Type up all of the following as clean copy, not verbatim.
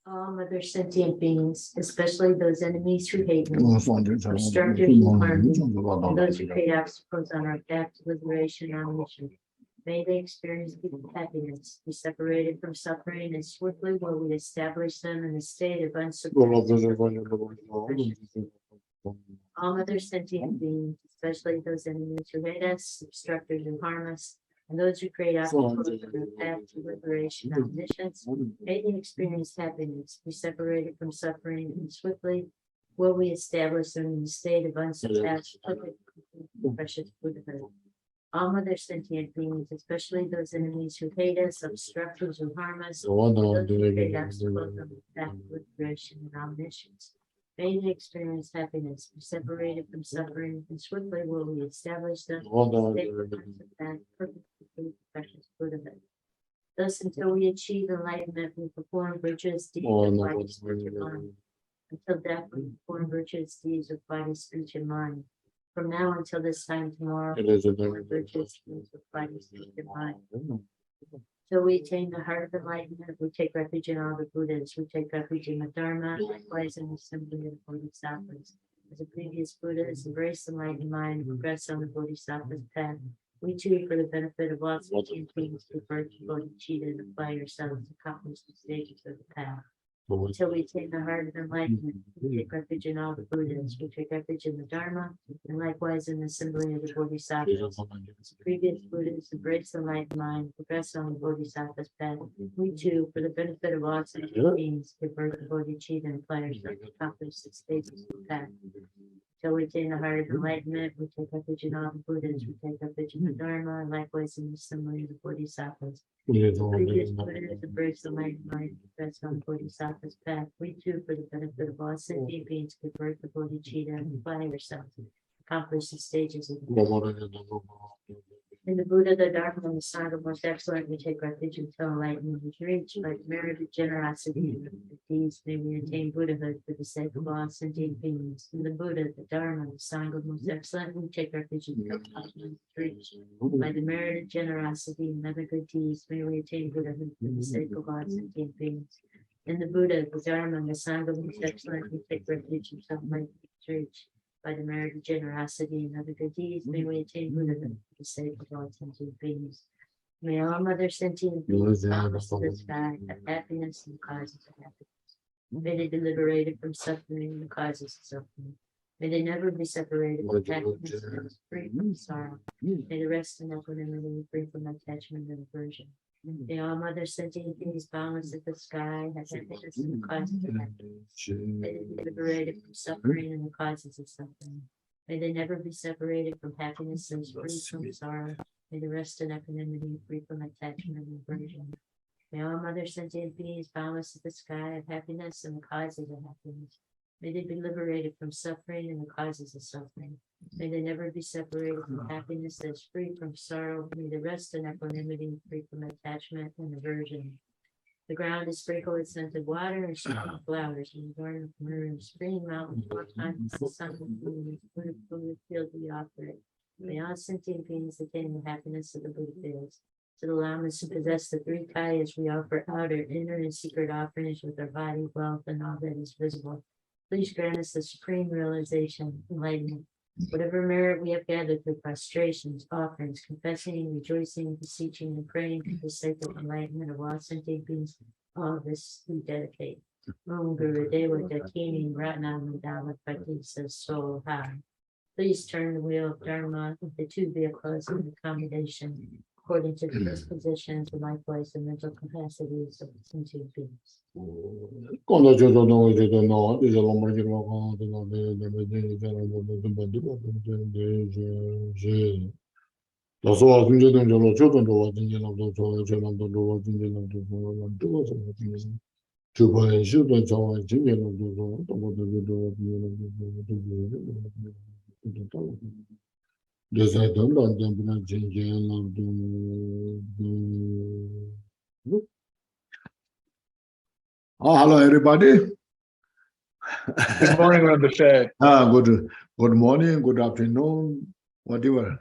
All other sentient beings, especially those enemies who hate me, obstructors who harm me, and those who create obstacles on our path to liberation and mission. May they experience deep happiness, be separated from suffering, and swiftly will we establish them in a state of unsurpassed. All other sentient beings, especially those enemies who hate us, obstructors who harm us, and those who create obstacles on the path to liberation and omniscience, may they experience happiness, be separated from suffering, and swiftly will we establish them in a state of unsurpassed, perfect, precious Buddhahood. All other sentient beings, especially those enemies who hate us, obstructors who harm us, and those who create obstacles on the path to liberation and omniscience, may they experience happiness, be separated from suffering, and swiftly will we establish them in a state of unsurpassed, perfect, precious Buddhahood. Thus, until we achieve enlightenment, we perform virtuous deeds of body, speech, and mind. Until death, we perform virtuous deeds of body, speech, and mind. From now until this time tomorrow, we perform virtuous deeds of body, speech, and mind. Till we attain the heart of enlightenment, we take refuge in all the Buddhas. We take refuge in the Dharma, likewise in the assembly of the Bodhisattvas. As the previous Buddhas embrace the enlightened mind and progress on the Bodhisattva's path, we too, for the benefit of all sentient beings, prefer to bodhicitta and apply ourselves to accomplish the stages of the path. Until we attain the heart of enlightenment, we take refuge in all the Buddhas. We take refuge in the Dharma, and likewise in the assembly of the Bodhisattvas. As previous Buddhas embrace the enlightened mind, progress on the Bodhisattva's path. We too, for the benefit of all sentient beings, prefer to bodhicitta and apply ourselves to accomplish the stages of the path. Till we attain the heart of enlightenment, we take refuge in all the Buddhas, we take refuge in the Dharma, and likewise in the assembly of the Bodhisattvas. Previous Buddhas embrace the enlightened mind, progress on the Bodhisattva's path. We too, for the benefit of all sentient beings, convert the bodhicitta and apply ourselves to accomplish the stages of the path. In the Buddha, the Dharma, and the Sangha most excellent, we take refuge until enlightenment is reached. By the merit of generosity and good deeds, may we attain Buddhahood for the sake of all sentient beings. In the Buddha, the Dharma, and the Sangha most excellent, we take refuge until enlightenment is reached. By the merit of generosity and other good deeds, may we attain Buddhahood for the sake of all sentient beings. In the Buddha, the Dharma, and the Sangha most excellent, we take refuge until enlightenment is reached. By the merit of generosity and other good deeds, may we attain Buddhahood for the sake of all sentient beings. May all other sentient beings promise to the sky have happiness and causes of happiness. May they be liberated from suffering and the causes of suffering. May they never be separated from happiness and free from sorrow. May they rest in equanimity, free from attachment and aversion. May all other sentient beings boundless at the sky have happiness and the causes of happiness. May they be liberated from suffering and the causes of suffering. May they never be separated from happiness and free from sorrow. May they rest in equanimity, free from attachment and aversion. May all other sentient beings boundless at the sky have happiness and the causes of happiness. May they be liberated from suffering and the causes of suffering. May they never be separated from happiness that is free from sorrow. May they rest in equanimity, free from attachment and aversion. The ground is sprinkled with scented water and scented flowers, and adorned with myrrh, spring, mountains, all times, the sun, the moon, the Buddha field we offer it. May all sentient beings attain the happiness of the Buddha fields. To the lamas who possess the three kayas, we offer outer, inner, and secret offerings with our body, wealth, and all that is visible. Please grant us the supreme realization, enlightenment. Whatever merit we have gathered through prostrations, offerings, confessing, rejoicing, beseeching, and praying for the sake of enlightenment of all sentient beings, all of this we dedicate. Om Guru Deva Dakini Ratnam Dhamma Pratisa So High. Please turn the wheel of Dharma of the two vehicles of accommodation according to the dispositions and likewise the mental capacities of sentient beings. Hello, everybody. Good morning, Rabbi Shay. Good morning, good afternoon, whatever.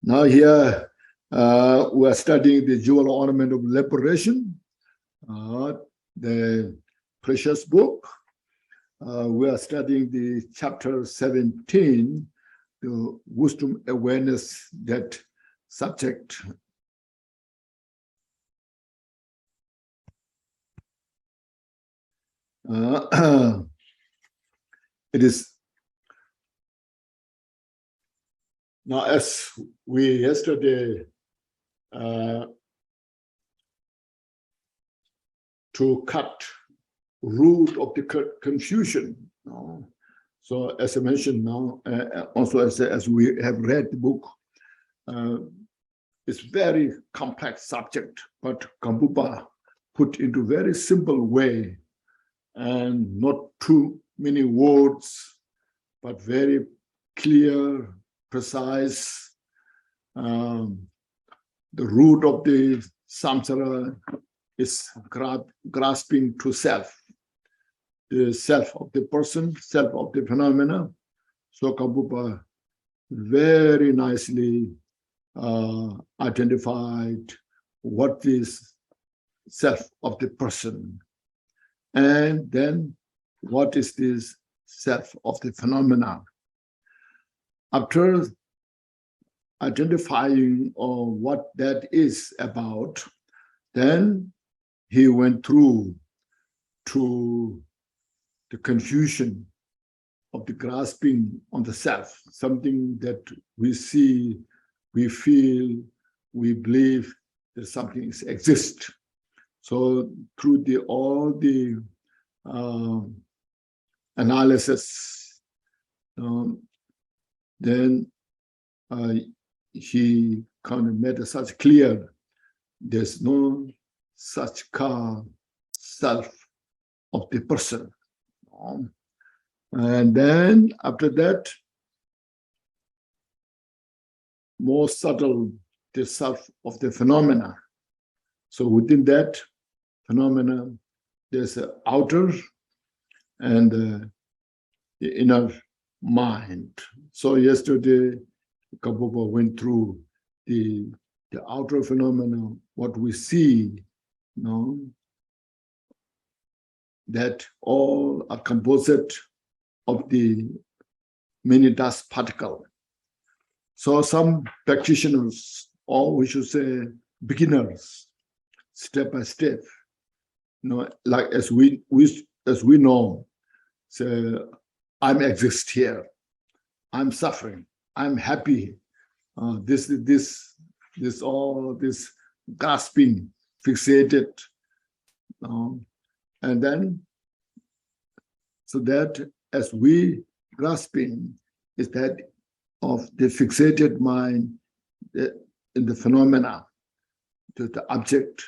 Now here, We are studying the jewel ornament of liberation, the precious book. We are studying the chapter 17, the wisdom awareness, that subject. It is now, as we yesterday to cut root of the confusion. So as I mentioned now, also as we have read the book, it's very complex subject, but Gampopa put into very simple way, and not too many words, but very clear, precise. The root of the samsara is grasping to self, the self of the person, self of the phenomena. So Gampopa very nicely identified what is self of the person, and then what is this self of the phenomena. After identifying what that is about, then he went through to the confusion of the grasping on the self, something that we see, we feel, we believe that something exists. So through all the analysis, then he kind of made it such clear, there's no such self of the person. And then after that, more subtle, the self of the phenomena. So within that phenomena, there's an outer and the inner mind. So yesterday, Gampopa went through the outer phenomena, what we see, that all are composite of the many dust particles. So some practitioners, or we should say beginners, step by step, like as we know, say, I'm exist here, I'm suffering, I'm happy. This grasping, fixated, and then so that as we grasping is that of the fixated mind in the phenomena, that the object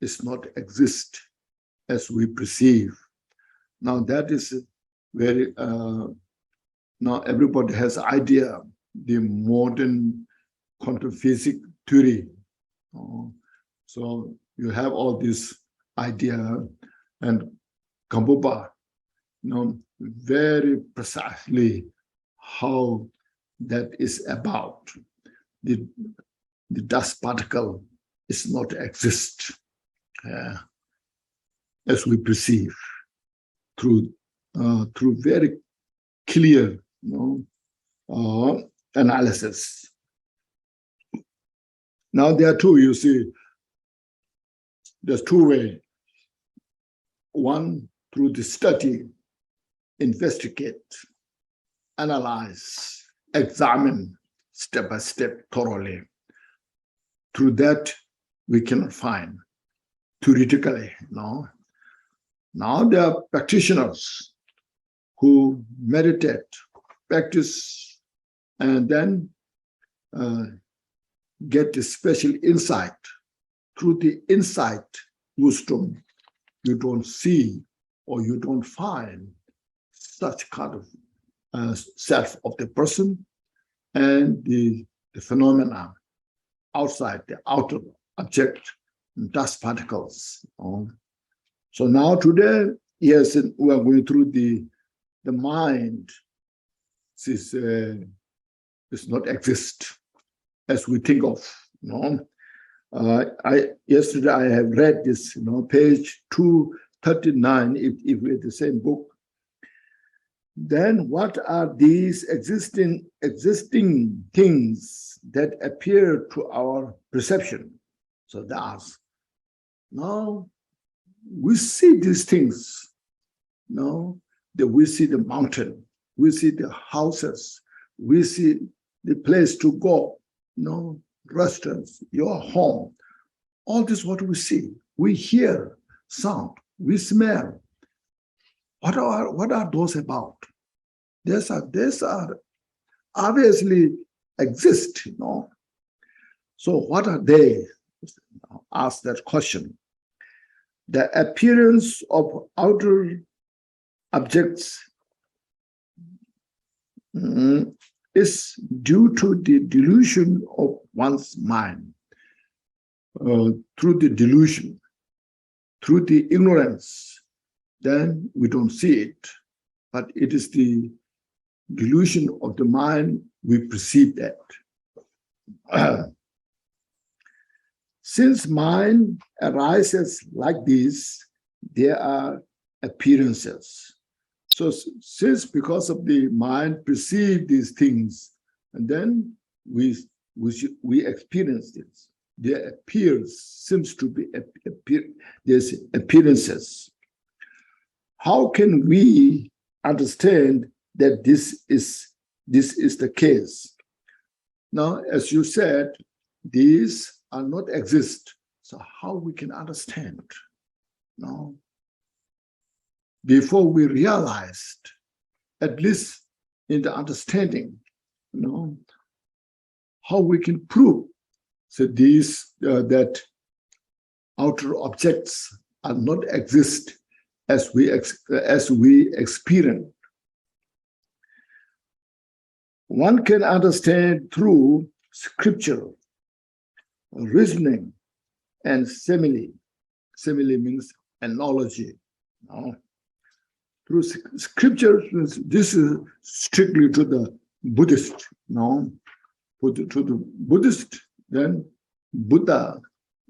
is not exist as we perceive. Now that is very, now everybody has idea, the modern quantum physics theory. So you have all this idea, and Gampopa, very precisely how that is about. The dust particle is not exist as we perceive through very clear analysis. Now there are two, you see, there's two ways. One, through the study, investigate, analyze, examine step by step thoroughly. Through that, we cannot find theoretically. Now there are practitioners who meditate, practice, and then get the special insight. Through the insight, wisdom, you don't see or you don't find such kind of self of the person and the phenomena outside, the outer object, dust particles. So now today, yes, we are going through the mind. This does not exist as we think of. No, yesterday I have read this, page 239, if we're the same book. Then what are these existing things that appear to our perception? So they ask. Now we see these things. That we see the mountain, we see the houses, we see the place to go, restaurants, your home. All this what we see. We hear sound, we smell. What are those about? These are obviously exist, So what are they? Ask that question. The appearance of outer objects is due to the delusion of one's mind. Through the delusion, through the ignorance, then we don't see it. But it is the delusion of the mind we perceive that. Since mind arises like this, there are appearances. So since because of the mind perceive these things, and then we experience this. There seems to be there's appearances. How can we understand that this is the case? Now, as you said, these are not exist. So how we can understand? No. Before we realized, at least in the understanding, how we can prove that outer objects are not exist as we experience. One can understand through scripture, reasoning, and simile. Simile means analogy. Through scripture, this is strictly to the Buddhist. To the Buddhist, then Buddha,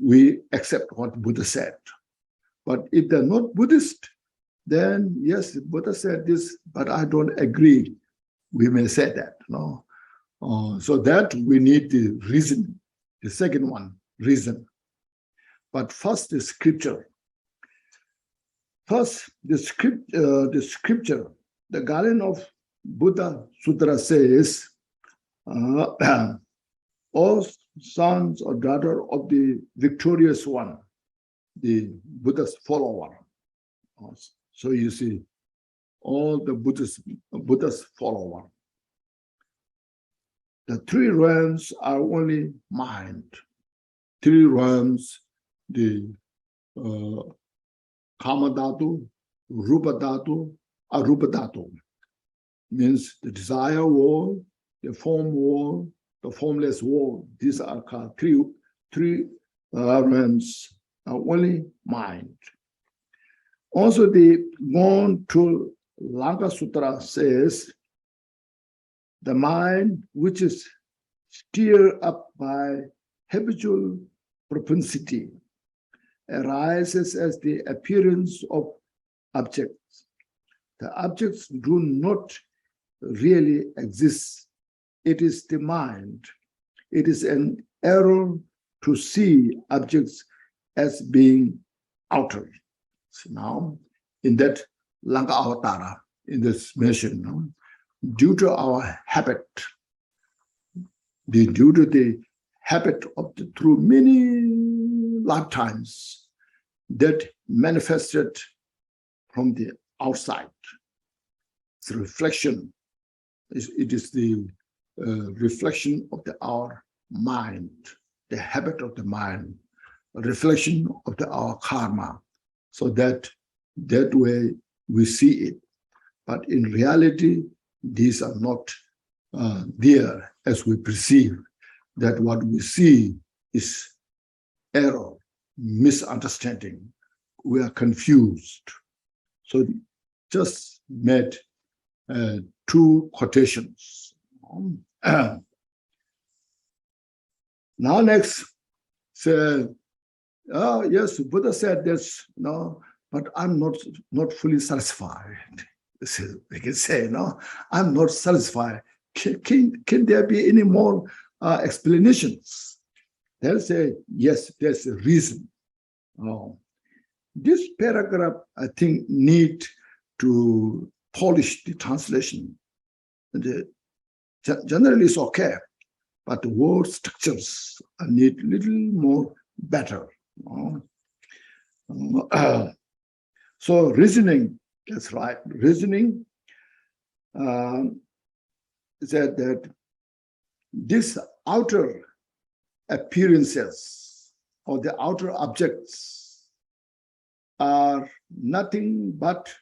we accept what Buddha said. But if they're not Buddhist, then yes, Buddha said this, but I don't agree. We may say that. So that we need the reason. The second one, reason. But first, the scripture. First, the scripture, the Guardian of Buddha Sutra says, all sons or daughters of the victorious one, the Buddha's follower. So you see, all the Buddha's follower. The three realms are only mind. Three realms, the Kama Dhatu, Rupa Dhatu, Arupa Dhatu. Means the desire world, the form world, the formless world. These are called three realms, are only mind. Also, the Gone to Lanka Sutra says, the mind which is stirred up by habitual propensity arises as the appearance of objects. The objects do not really exist. It is the mind. It is an error to see objects as being outer. So now, in that Lanka Avatara, in this mission, due to our habit, due to the habit of through many lifetimes that manifested from the outside. It's a reflection. It is the reflection of our mind, the habit of the mind, a reflection of our karma. So that way we see it. But in reality, these are not there as we perceive. That what we see is error, misunderstanding. We are confused. So just made two quotations. Now next, say, oh yes, Buddha said this, no, but I'm not fully satisfied. We can say, no, I'm not satisfied. Can there be any more explanations? They'll say, yes, there's a reason. Oh. This paragraph, I think, need to polish the translation. Generally, it's okay, but the word structures need a little more better. So reasoning, that's right. Reasoning said that these outer appearances or the outer objects are nothing but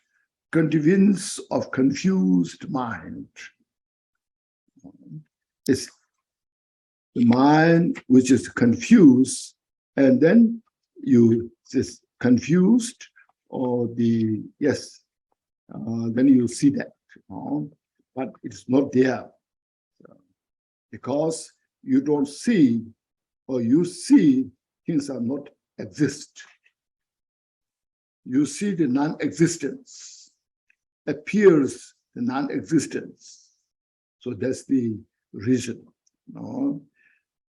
conveyance of confused mind. It's the mind which is confused, and then you just confused, or the then you see that, but it's not there because you don't see, or you see things are not exist. You see the non-existence appears the non-existence. So that's the reason.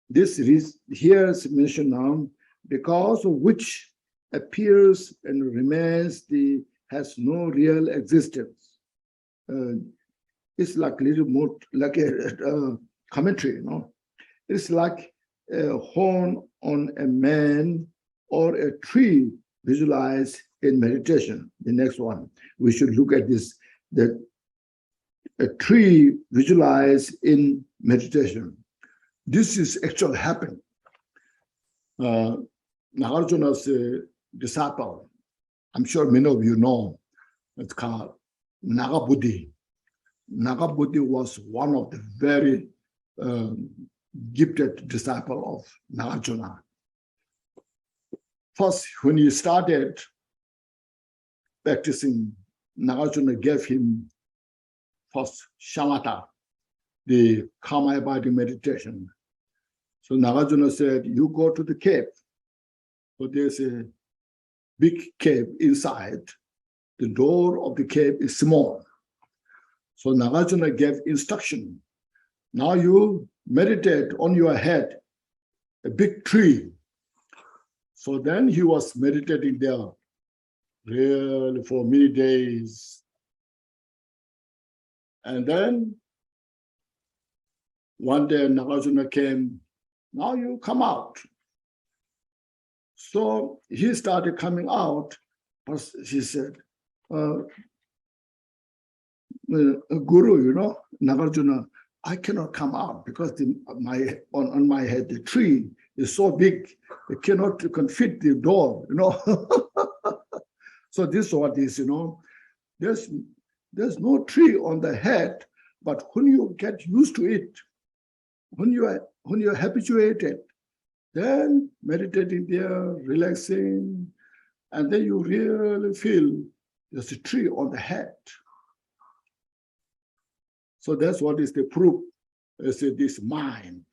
This is here is mentioned now, because of which appears and remains has no real existence. It's like a little more like a commentary, It's like a horn on a man or a tree visualized in meditation. The next one, we should look at this, that a tree visualized in meditation. This is actually happening. Nagarjuna's disciple, I'm sure many of you know, it's called Nagabuddhi. Nagabuddhi was one of the very gifted disciple of Nagarjuna. First, when he started practicing, Nagarjuna gave him first shamatha, the calm abiding meditation. So Nagarjuna said, you go to the cave. So there's a big cave inside. The door of the cave is small. So Nagarjuna gave instruction. Now you meditate on your head, a big tree. So then he was meditating there really for many days. And then one day Nagarjuna came, now you come out. So he started coming out, but he said, Guru, Nagarjuna, I cannot come out because on my head, the tree is so big, it cannot fit the door, So this is what is, there's no tree on the head, but when you get used to it, when you're habituated, then meditating there, relaxing, and then you really feel there's a tree on the head. So that's what is the proof. It's this mind.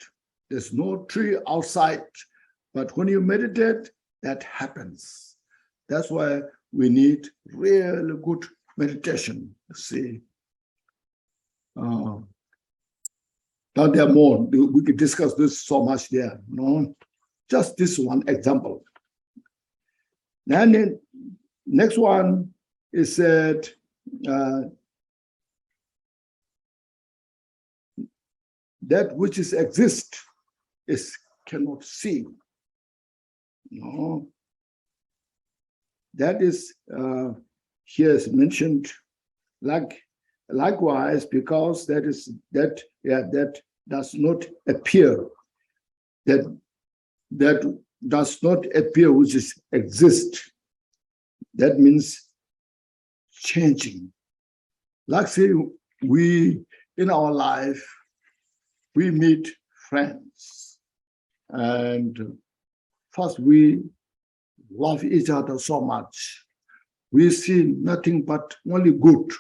There's no tree outside, but when you meditate, that happens. That's why we need really good meditation. See. Now there are more. We could discuss this so much there. Just this one example. Then the next one is that that which is exist is cannot see. That is here is mentioned likewise, because that does not appear, that does not appear, which is exist. That means changing. Like say we in our life, we meet friends, and first we love each other so much. We see nothing but only good.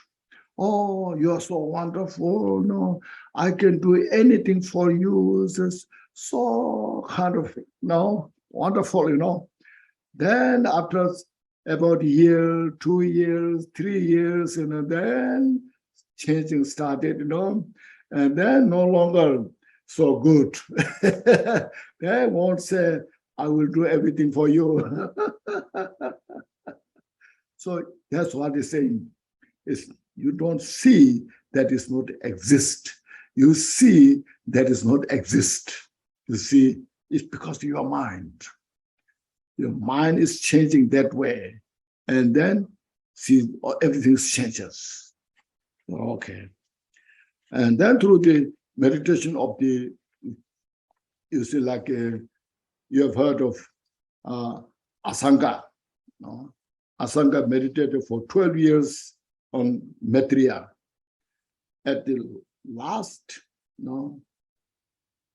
oh, you're so wonderful. No, I can do anything for you. It's so kind of, wonderful. Then after about a year, 2 years, 3 years, then changing started, and then no longer so good. They won't say, I will do everything for you. So that's what he's saying. Is you don't see that is not exist. You see that is not exist. You see, it's because of your mind. Your mind is changing that way. And then see everything changes. Okay. And then through the meditation of you see, like you have heard of Asanga. No? Asanga meditated for 12 years on Maitreya. At the last, in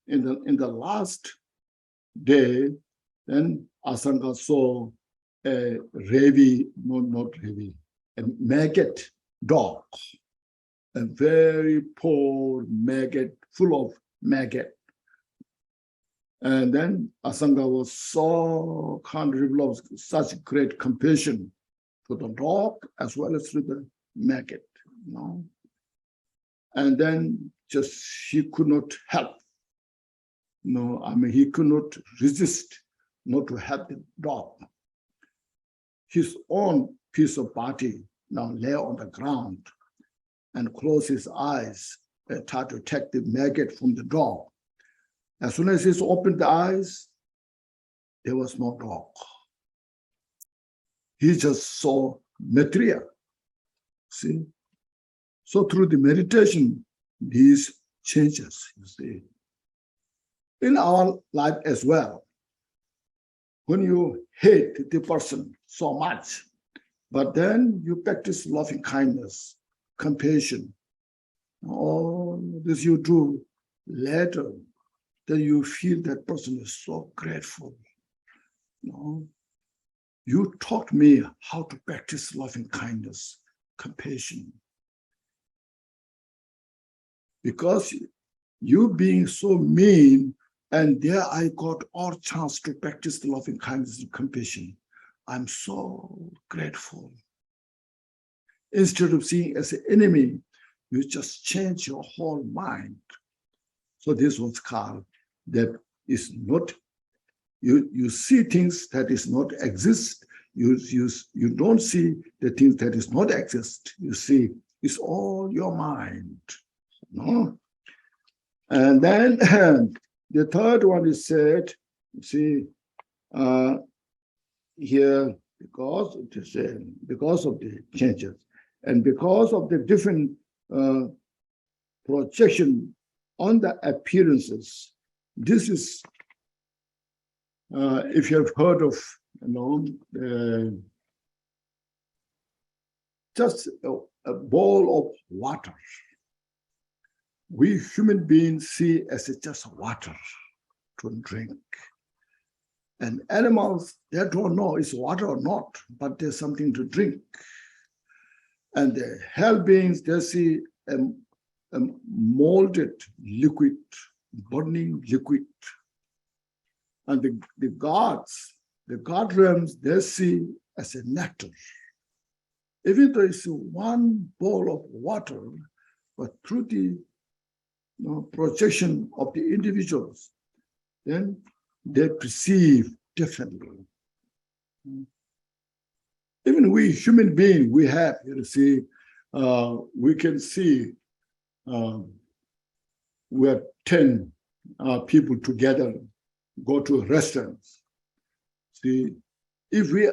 the last day, then Asanga saw a a maggot dog, a very poor maggot, full of maggot. And then Asanga was so of such great compassion to the dog as well as to the maggot, And then just he could not help. He could not resist not to help the dog. His own piece of body now lay on the ground and closed his eyes and tried to take the maggot from the dog. As soon as he opened the eyes, there was no dog. He just saw Maitreya. See? So through the meditation, these changes, you see. In our life as well, when you hate the person so much, but then you practice loving kindness, compassion, all this you do later, then you feel that person is so grateful. You taught me how to practice loving kindness, compassion. Because you being so mean, and there I got all chance to practice the loving kindness and compassion. I'm so grateful. Instead of seeing as an enemy, you just change your whole mind. So this was called that is not, you see things that is not exist. You don't see the things that is not exist. You see, it's all your mind. No? And then the third one is said, see, here, because of the changes and because of the different projection on the appearances, this is, if you have heard of, just a bowl of water. We human beings see as just water to drink. And animals, they don't know it's water or not, but there's something to drink. And the hell beings, they see a molded liquid, burning liquid. And the gods, the god realms, they see as a nectar. Even though it's one bowl of water, but through the projection of the individuals, then they perceive differently. Even we human beings, we have, we can see we are 10 people together, go to restaurants. See, if we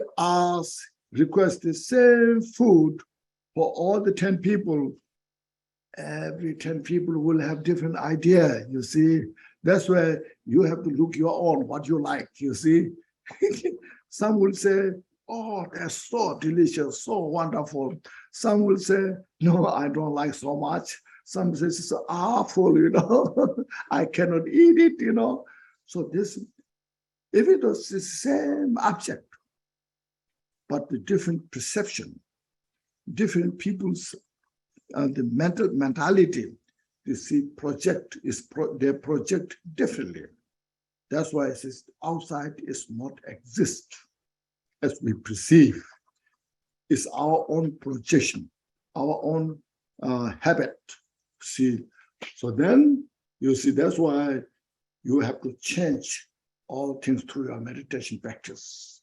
request the same food for all the 10 people, every 10 people will have different idea, you see. That's where you have to look your own, what you like, you see. Some will say, oh, that's so delicious, so wonderful. Some will say, no, I don't like so much. Some say it's so awful, I cannot eat it, So this, if it was the same object, but the different perception, different people's the mentality, you see, they project differently. That's why it says outside is not exist as we perceive. It's our own projection, our own habit. See, so then you see that's why you have to change all things through your meditation practice.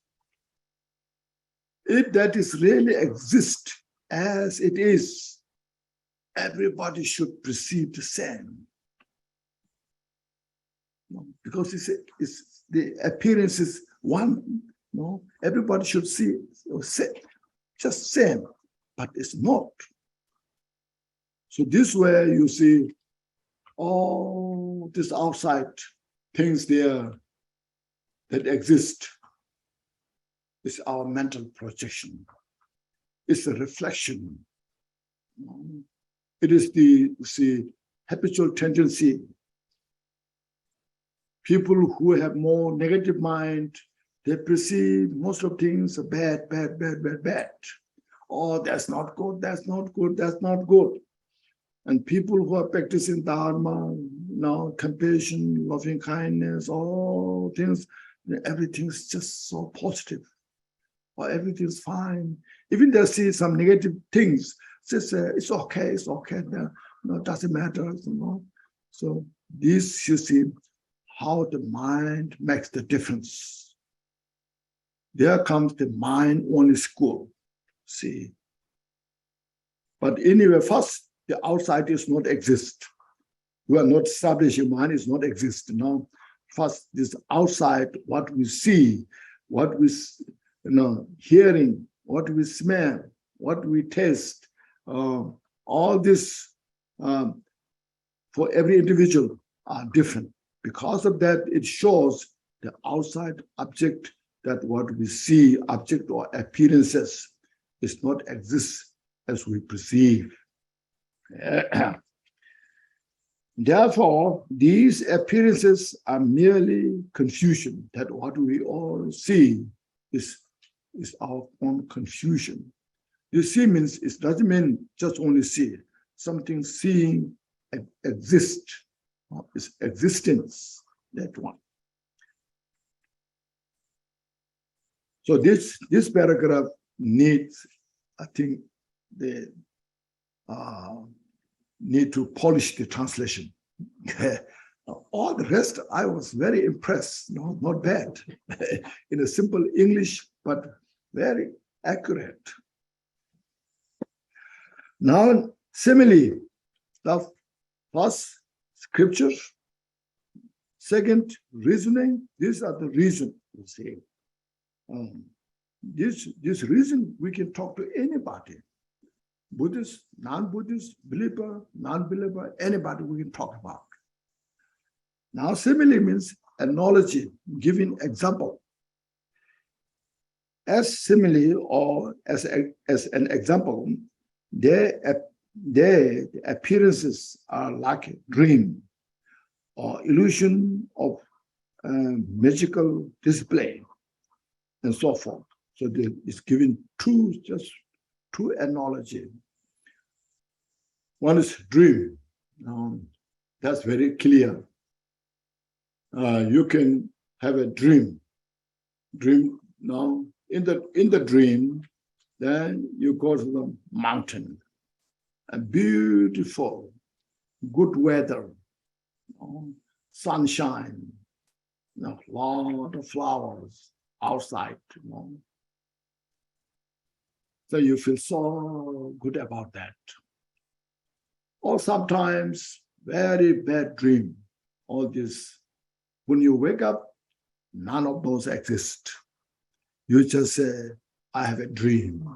If that is really exist as it is, everybody should perceive the same. Because it's the appearance is one. No, everybody should see just same, but it's not. So this way you see all this outside things there that exist is our mental projection. It's a reflection. It is the habitual tendency. People who have more negative mind, they perceive most of things bad. Oh, that's not good, that's not good, that's not good. And people who are practicing Dharma, compassion, loving kindness, all things, everything's just so positive. Or everything's fine. Even they see some negative things, just say, it's okay, no, doesn't matter. So this, you see, how the mind makes the difference. There comes the mind-only school, see. But anyway, first, the outside is not exist. You are not establishing mind is not exist. First, this outside, what we see, what we hearing, what we smell, what we taste, all this for every individual are different. Because of that, it shows the outside object that what we see, object or appearances, is not exist as we perceive. Therefore, these appearances are merely confusion, that what we all see is our own confusion. You see means it doesn't mean just only see. Something seeing exists. It's existence, that one. So this paragraph needs, I think, they need to polish the translation. All the rest, I was very impressed. Not bad. In a simple English, but very accurate. Now, simile, the first, scripture. Second, reasoning. These are the reason, you see. This reason we can talk to anybody. Buddhist, non-Buddhist, believer, non-believer, anybody we can talk about. Now, simile means analogy, giving example. As simile or as an example, their appearances are like a dream or illusion of magical display and so forth. So it's given two analogy. One is dream. That's very clear. You can have a dream. In the dream, then you go to the mountain. And beautiful, good weather, sunshine, a lot of flowers outside. So you feel so good about that. Or sometimes very bad dream. All this, when you wake up, none of those exist. You just say, I have a dream.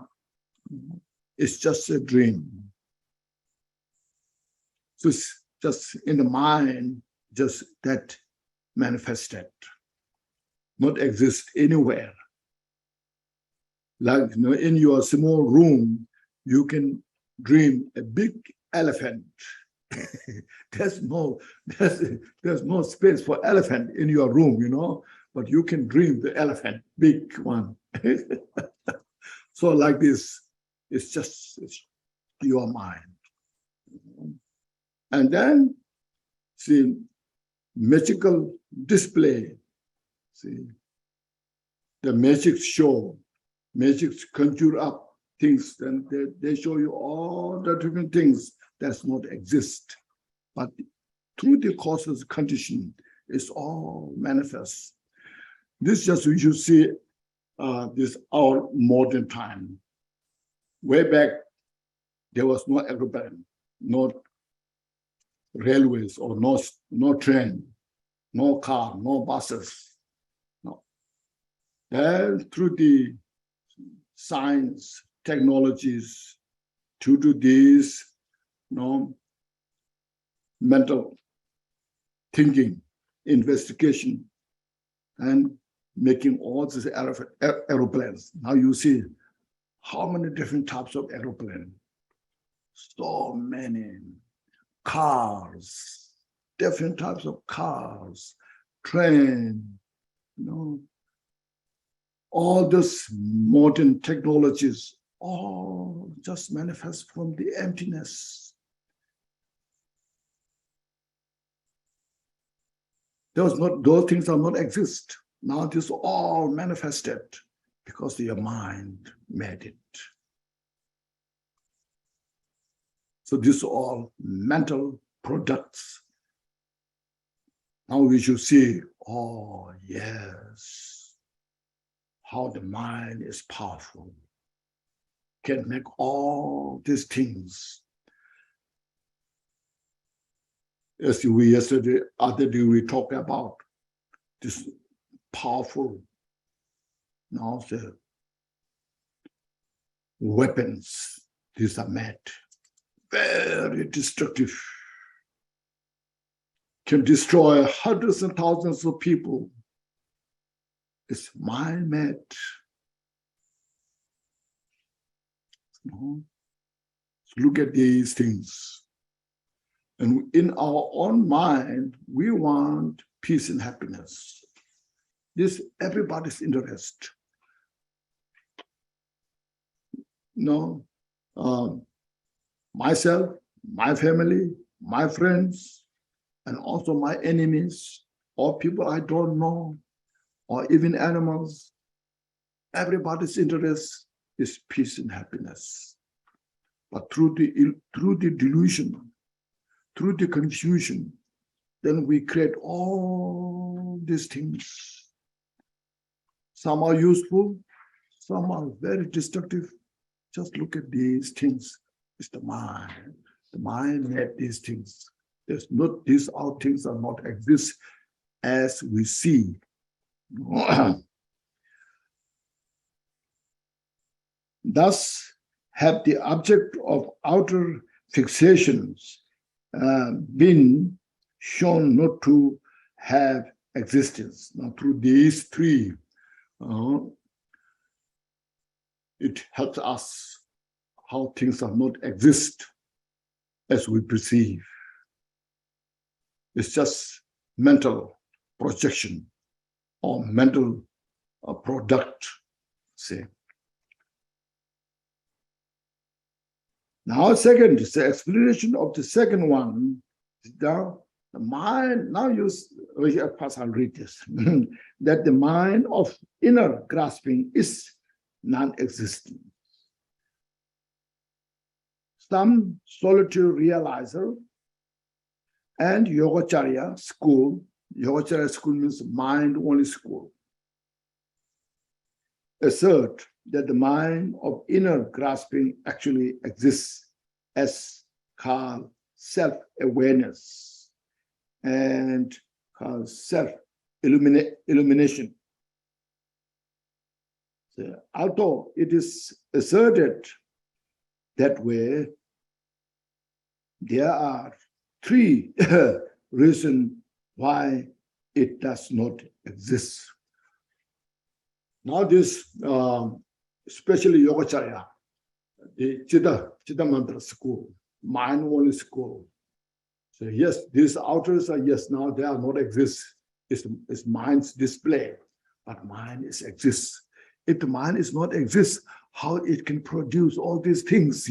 It's just a dream. So it's just in the mind, just that manifested, not exist anywhere. Like in your small room, you can dream a big elephant. There's no space for elephant in your room, but you can dream the elephant, big one. So like this, it's your mind. And then, see, magical display. See, the magic show, magic conjure up things, and they show you all the different things that not exist. But through the causes condition, it's all manifest. This just we should see this our modern time. Way back, there was no aeroplane, no railways, or no train, no car, no buses. No. And through the science, technologies, to do this, mental thinking, investigation, and making all these aeroplanes. Now you see how many different types of aeroplane. So many cars, different types of cars, train, all those modern technologies, all just manifest from the emptiness. Those things are not exist. Now this all manifested because your mind made it. So these are all mental products. Now we should see, oh yes, how the mind is powerful, can make all these things. As we other day we talked about this powerful, the weapons. These are made very destructive, can destroy hundreds and thousands of people. It's mind-made. Look at these things. And in our own mind, we want peace and happiness. This everybody's interest. Myself, my family, my friends, and also my enemies, or people I don't know, or even animals. Everybody's interest is peace and happiness. But through the delusion, through the confusion, then we create all these things. Some are useful, some are very destructive. Just look at these things. It's the mind. The mind made these things. There's not these all things are not exist as we see. Thus have the object of outer fixations been shown not to have existence. Now through these three, it helps us how things are not exist as we perceive. It's just mental projection or mental product, say. Now, second, the explanation of the second one, the mind, now first I'll read this, that the mind of inner grasping is non-existent. Some solitary realizer and Yogacarya school means mind-only school, assert that the mind of inner grasping actually exists as called self-awareness and called self-illumination. So, although it is asserted that way, there are three reasons why it does not exist. Now this, especially Yogacarya, the Chitta Mantra school, mind-only school. So yes, these outers are, yes, now they are not exist. It's mind's display, but mind is exists. If the mind is not exist, how it can produce all these things,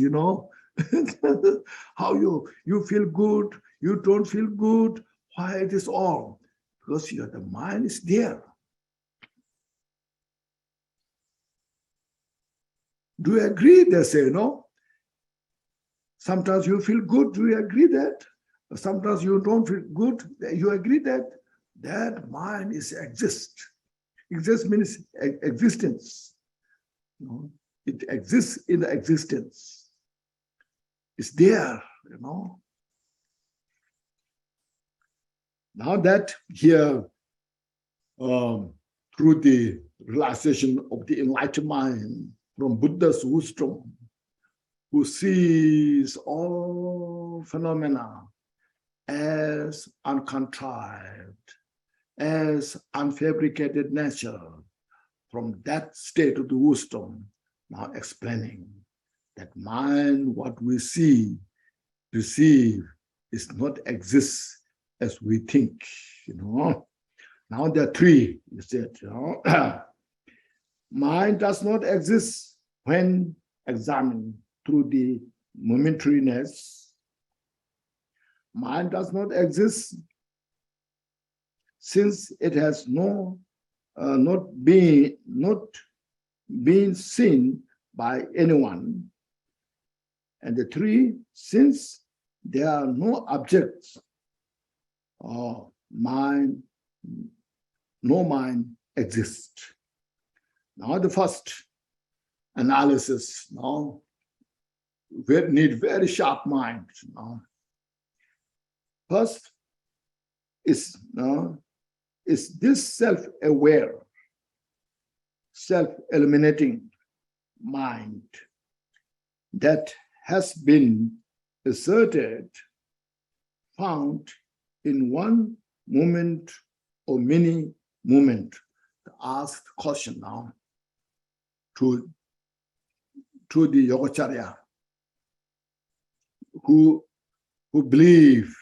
How you feel good, You don't feel good. Why it is all? Because the mind is there. Do you agree? They say, no? Sometimes you feel good. Do you agree that? Sometimes you don't feel good. You agree that mind is exist. Exist means existence. No? It exists in the existence. It's there, Now that here, through the realization of the enlightened mind from Buddha's wisdom, who sees all phenomena as uncontrived, as unfabricated nature, from that state of the wisdom, now explaining that mind, what we see, perceive, is not exist as we think, Now there are three, you said, Mind does not exist when examined through the momentariness. Mind does not exist since it has not been seen by anyone. And the three, since there are no objects, mind, no mind exists. Now the first analysis, we need very sharp mind. First is this self-aware, self-eliminating mind that has been asserted, found in one moment or many moments. Ask the question now to the Yogacharya who believe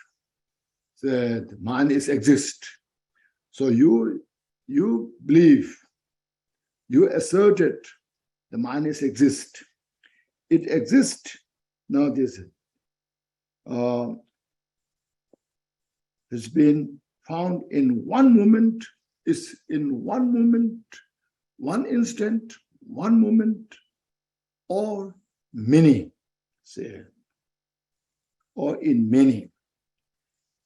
that mind is exist. So you believe, you asserted the mind is exist. It exists. Now this has been found in one moment, is in one moment, one instant, one moment, or many, say, or in many.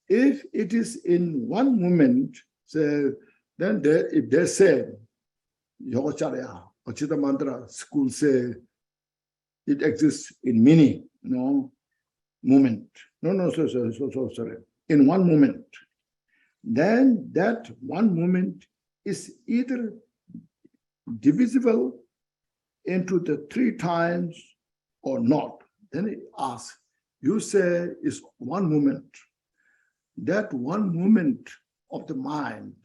If it is in one moment, say, then if they say, Yogacharya, Achita Mantra school say, it exists in many, moment. Sorry. In one moment. Then that one moment is either divisible into the three times or not. Then it asks, you say is one moment. That one moment of the mind,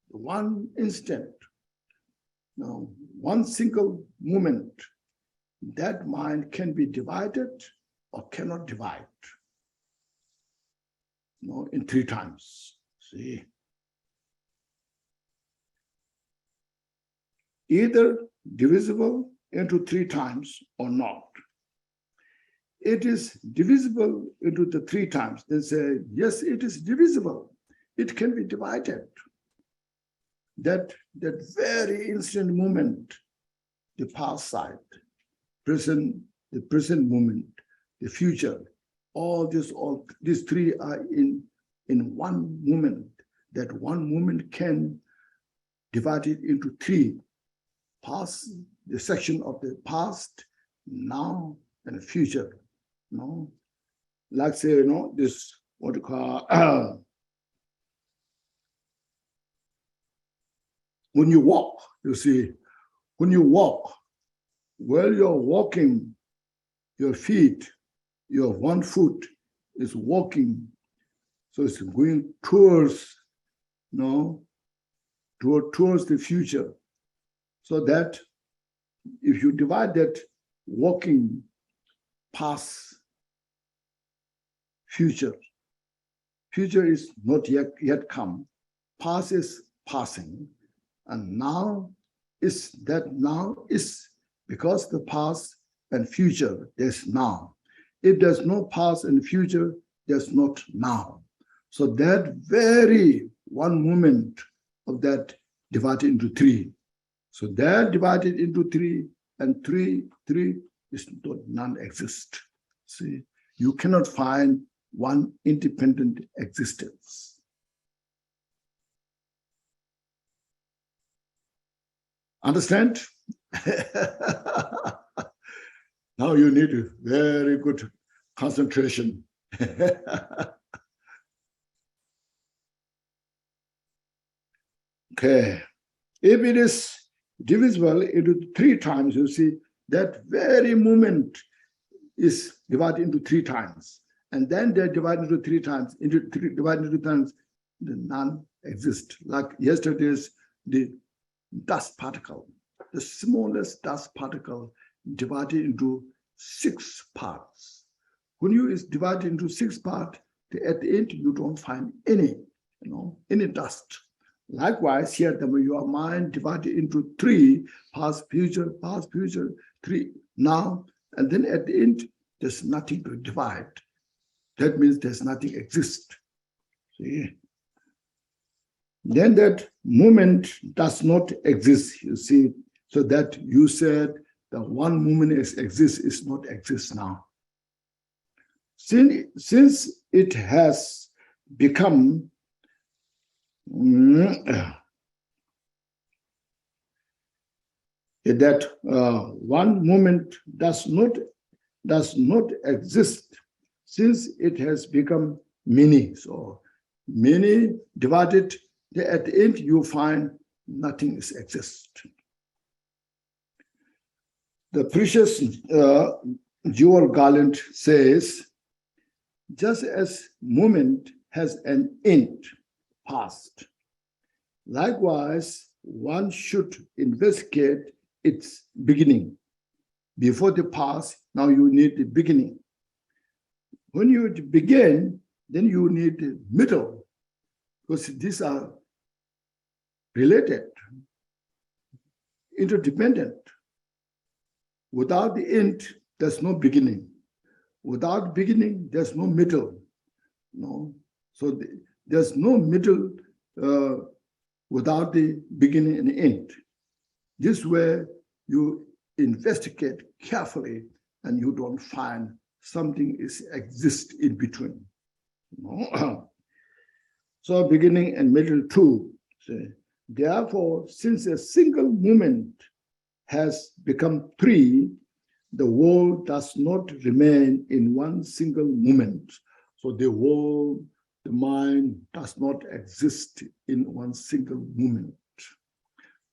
one instant, one single moment, that mind can be divided or cannot divide. In three times. See? Either divisible into three times or not. It is divisible into the three times. They say, yes, it is divisible. It can be divided. That very instant moment, the past side, the present moment, the future, all these three are in one moment. That one moment can divide it into three. Past, the section of the past, now, and future. Like say, this what you call when you walk, you see, when you walk, while you're walking, your feet, your one foot is walking, so it's going towards, towards the future. So that if you divide that walking past future is not yet come, past is passing, and now is because the past and future, there's now. If there's no past and future, there's not now. So that very one moment of that divided into three. So that divided into three, and three is not non-exist. See, you cannot find one independent existence. Understand? Now you need a very good concentration. Okay, if it is divisible into three times, you see that very moment is divided into three times, and then they're divided into three times, divided into times, the none exist. Like yesterday's the dust particle, the smallest dust particle divided into 6 parts. When you is divided into 6 parts, at the end you don't find any, any dust. Likewise, here your mind divided into 3, past, future, 3 now, and then at the end there's nothing to divide. That means there's nothing exists. See? Then that moment does not exist, you see. So that you said the one moment exists is not exist now. Since it has become that one moment does not exist, since it has become many. So many divided, at the end you find nothing exists. The precious Jewel Garland says, just as moment has an end, past, likewise one should investigate its beginning. Before the past, now you need the beginning. When you begin, then you need the middle, because these are related, interdependent. Without the end, there's no beginning. Without beginning, there's no middle. No, so there's no middle without the beginning and end. This way, you investigate carefully, and you don't find something exists in between. No? So beginning and middle too. So, therefore, since a single moment has become 3, the world does not remain in one single moment. So the world, the mind does not exist in one single moment.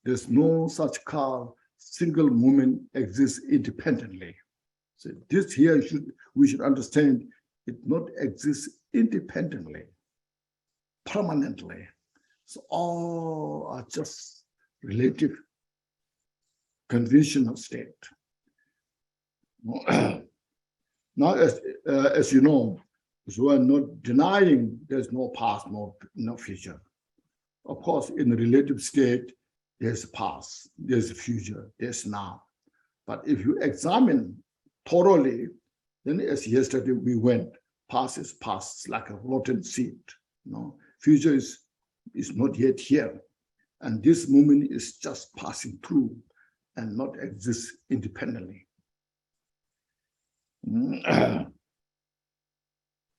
There's no such called single moment exists independently. So this here we should understand it not exists independently, permanently. So all are just relative conventional state. Now, as you know, we are not denying there's no past, no future. Of course, in the relative state, there's a past, there's a future, there's now. But if you examine thoroughly, then as yesterday we went, past is past, it's like a rotten seed. Future is not yet here. And this moment is just passing through and not exist independently.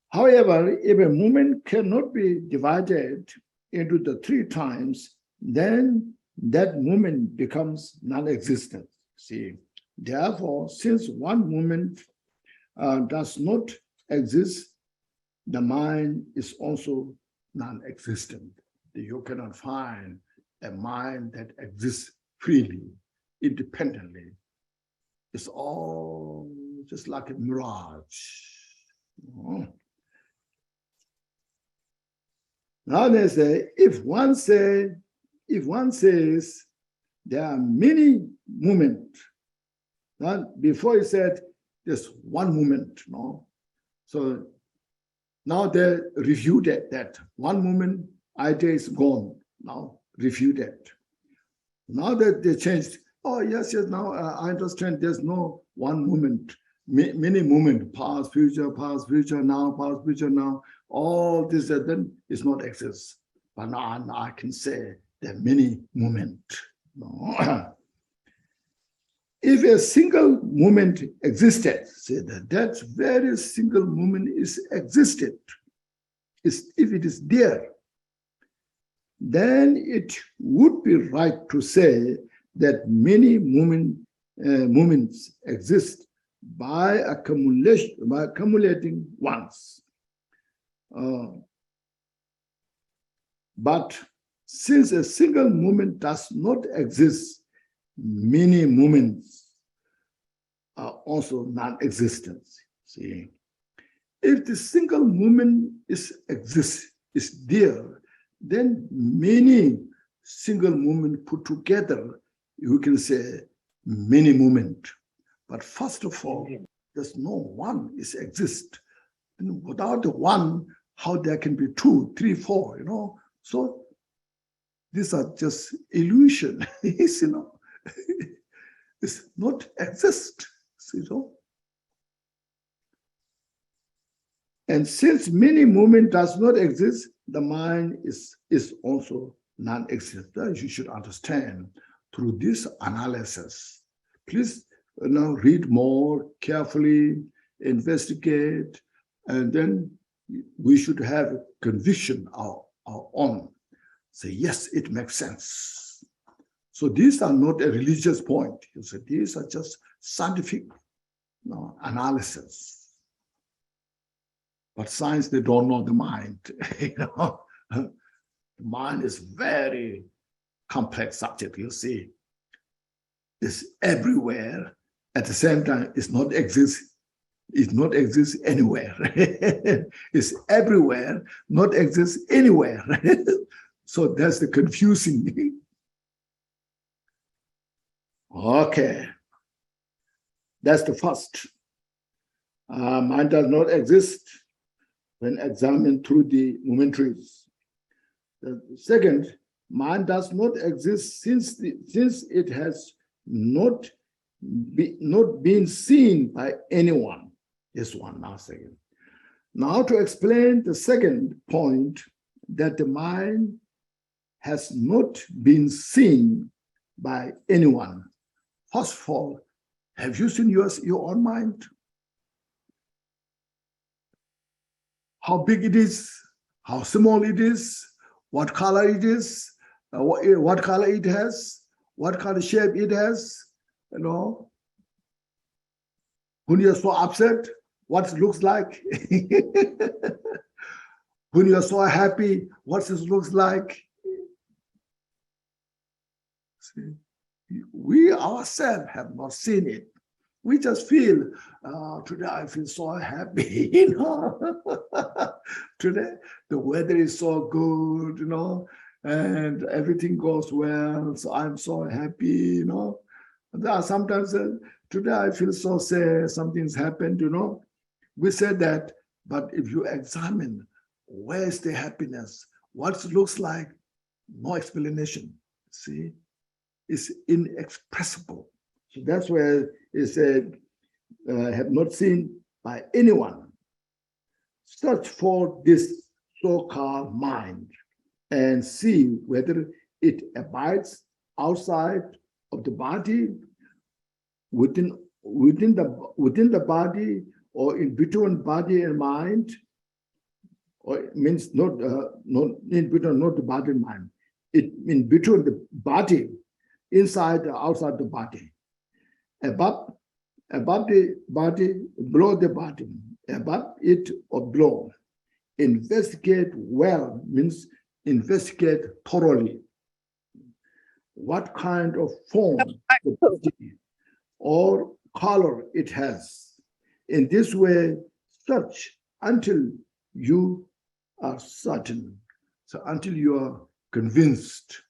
However, if a moment cannot be divided into the 3 times, then that moment becomes non-existent. See, therefore, since one moment does not exist, the mind is also non-existent. You cannot find a mind that exists freely, independently. It's all just like a mirage. Now they say, if one says there are many moments, before he said there's one moment, So now they reviewed that one moment idea is gone. Now review that. Now that they changed, oh yes, now I understand there's no one moment. many movement, past, future, now, all this and then is not exist. But now I can say there are many movement. No. If a single movement existed, say that very single movement is existed, if it is there, then it would be right to say that many movements exist by accumulating ones. But since a single movement does not exist, many movements are also non-existent. See, if the single movement is there, then many single movements put together, you can say many movement. But first of all, there's no one is exist. And without the one, how there can be 2, 3, 4, So these are just illusion, it's not exist, And since many movement does not exist, the mind is also non-existent. You should understand through this analysis. Please read more carefully, investigate, and then we should have conviction our own. Say, yes, it makes sense. So these are not a religious point. You say, these are just scientific analysis. But science, they don't know the mind. The mind is very complex subject, you see. It's everywhere. At the same time, it's not exist anywhere. It's everywhere, not exist anywhere. So that's the confusing. Okay. That's the first. Mind does not exist when examined through the momentaries. The second, mind does not exist since it has not been seen by anyone. This one now second. Now to explain the second point, that the mind has not been seen by anyone. First of all, have you seen your own mind? How big it is, how small it is, what color it is, what color it has, what kind of shape it has, When you're so upset, what it looks like. When you're so happy, what it looks like. See, we ourselves have not seen it. We just feel, today I feel so happy, Today the weather is so good, and everything goes well, so I'm so happy, There are sometimes, today I feel so sad, something's happened, We say that, but if you examine, where is the happiness? What it looks like? No explanation, see? It's inexpressible. So that's where it said, have not seen by anyone. Search for this so-called mind and see whether it abides outside of the body, within the body, or in between body and mind, or it means not in between, not the body and mind. It in between the body, inside or outside the body, above the body, below the body, above it or below. Investigate well means investigate thoroughly. What kind of form the body or color it has. In this way, search until you are certain. So until you are convinced,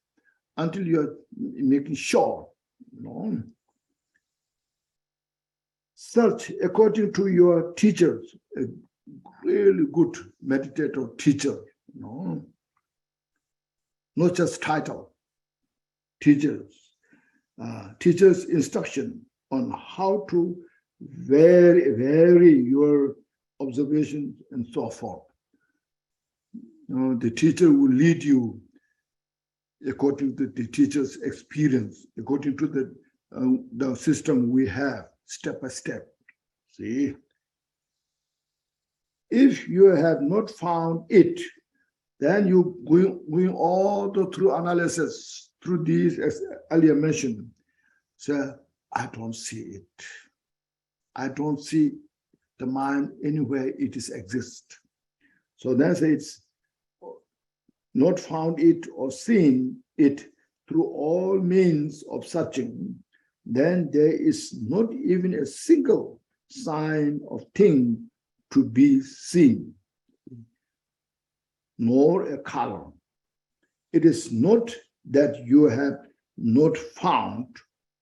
until you are making sure. Search according to your teachers, a really good meditator teacher, not just title, teachers' instruction on how to vary your observation and so forth. The teacher will lead you according to the teacher's experience, according to the system we have, step by step. See, if you have not found it, then you going all the through analysis, through these, as earlier mentioned. So I don't see it. I don't see the mind anywhere it is exists. So then it's not found it or seen it through all means of searching, then there is not even a single sign of thing to be seen, nor a color. It is not that you have not found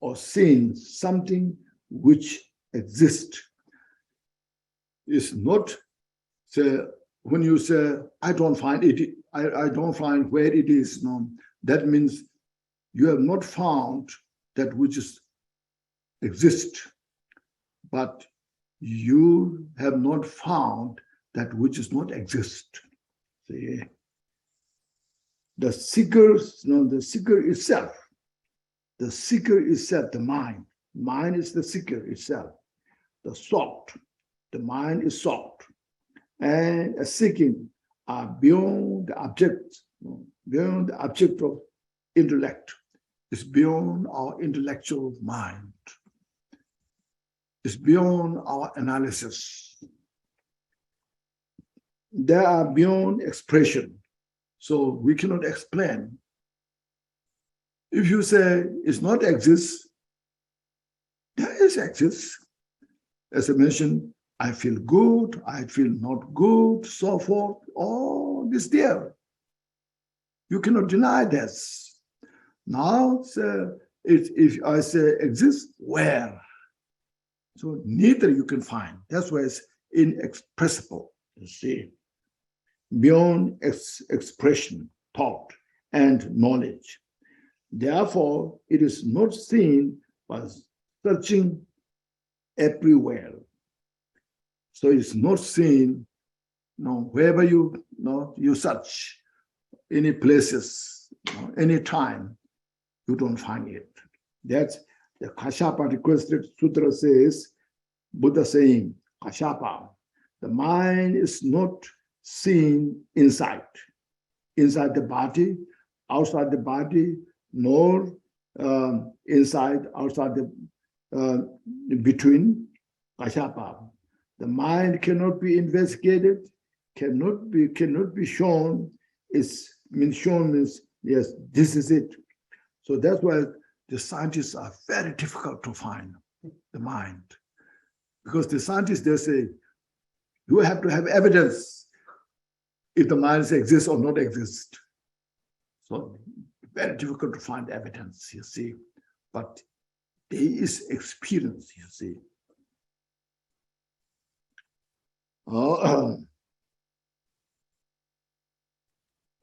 or seen something which exists. It's not, say, when you say, I don't find it, I don't find where it is, no, that means you have not found that which is exist, but you have not found that which is not exist. See? The seeker itself, the mind is the seeker itself. The sought, the mind is sought, and a seeking are beyond the object of intellect. It's beyond our intellectual mind. It's beyond our analysis. They are beyond expression. So we cannot explain. If you say it's not exist, there is exist. As I mentioned, I feel good, I feel not good, so forth, all this there. You cannot deny this. Now, if I say exist, where? So neither you can find. That's why it's inexpressible, you see. Beyond expression, thought, and knowledge. Therefore, it is not seen by searching everywhere. So it's not seen, wherever you search, any places, any time, you don't find it. That's the Kashapa requested sutra says, Buddha saying, Kashapa, the mind is not seen inside the body, outside the body, nor inside, outside the between. Kashapa. The mind cannot be investigated, cannot be shown. Shown means yes, this is it. So that's why the scientists are very difficult to find the mind, because the scientists, they say you have to have evidence if the mind exists or not exist. So very difficult to find evidence, you see. But there is experience, you see.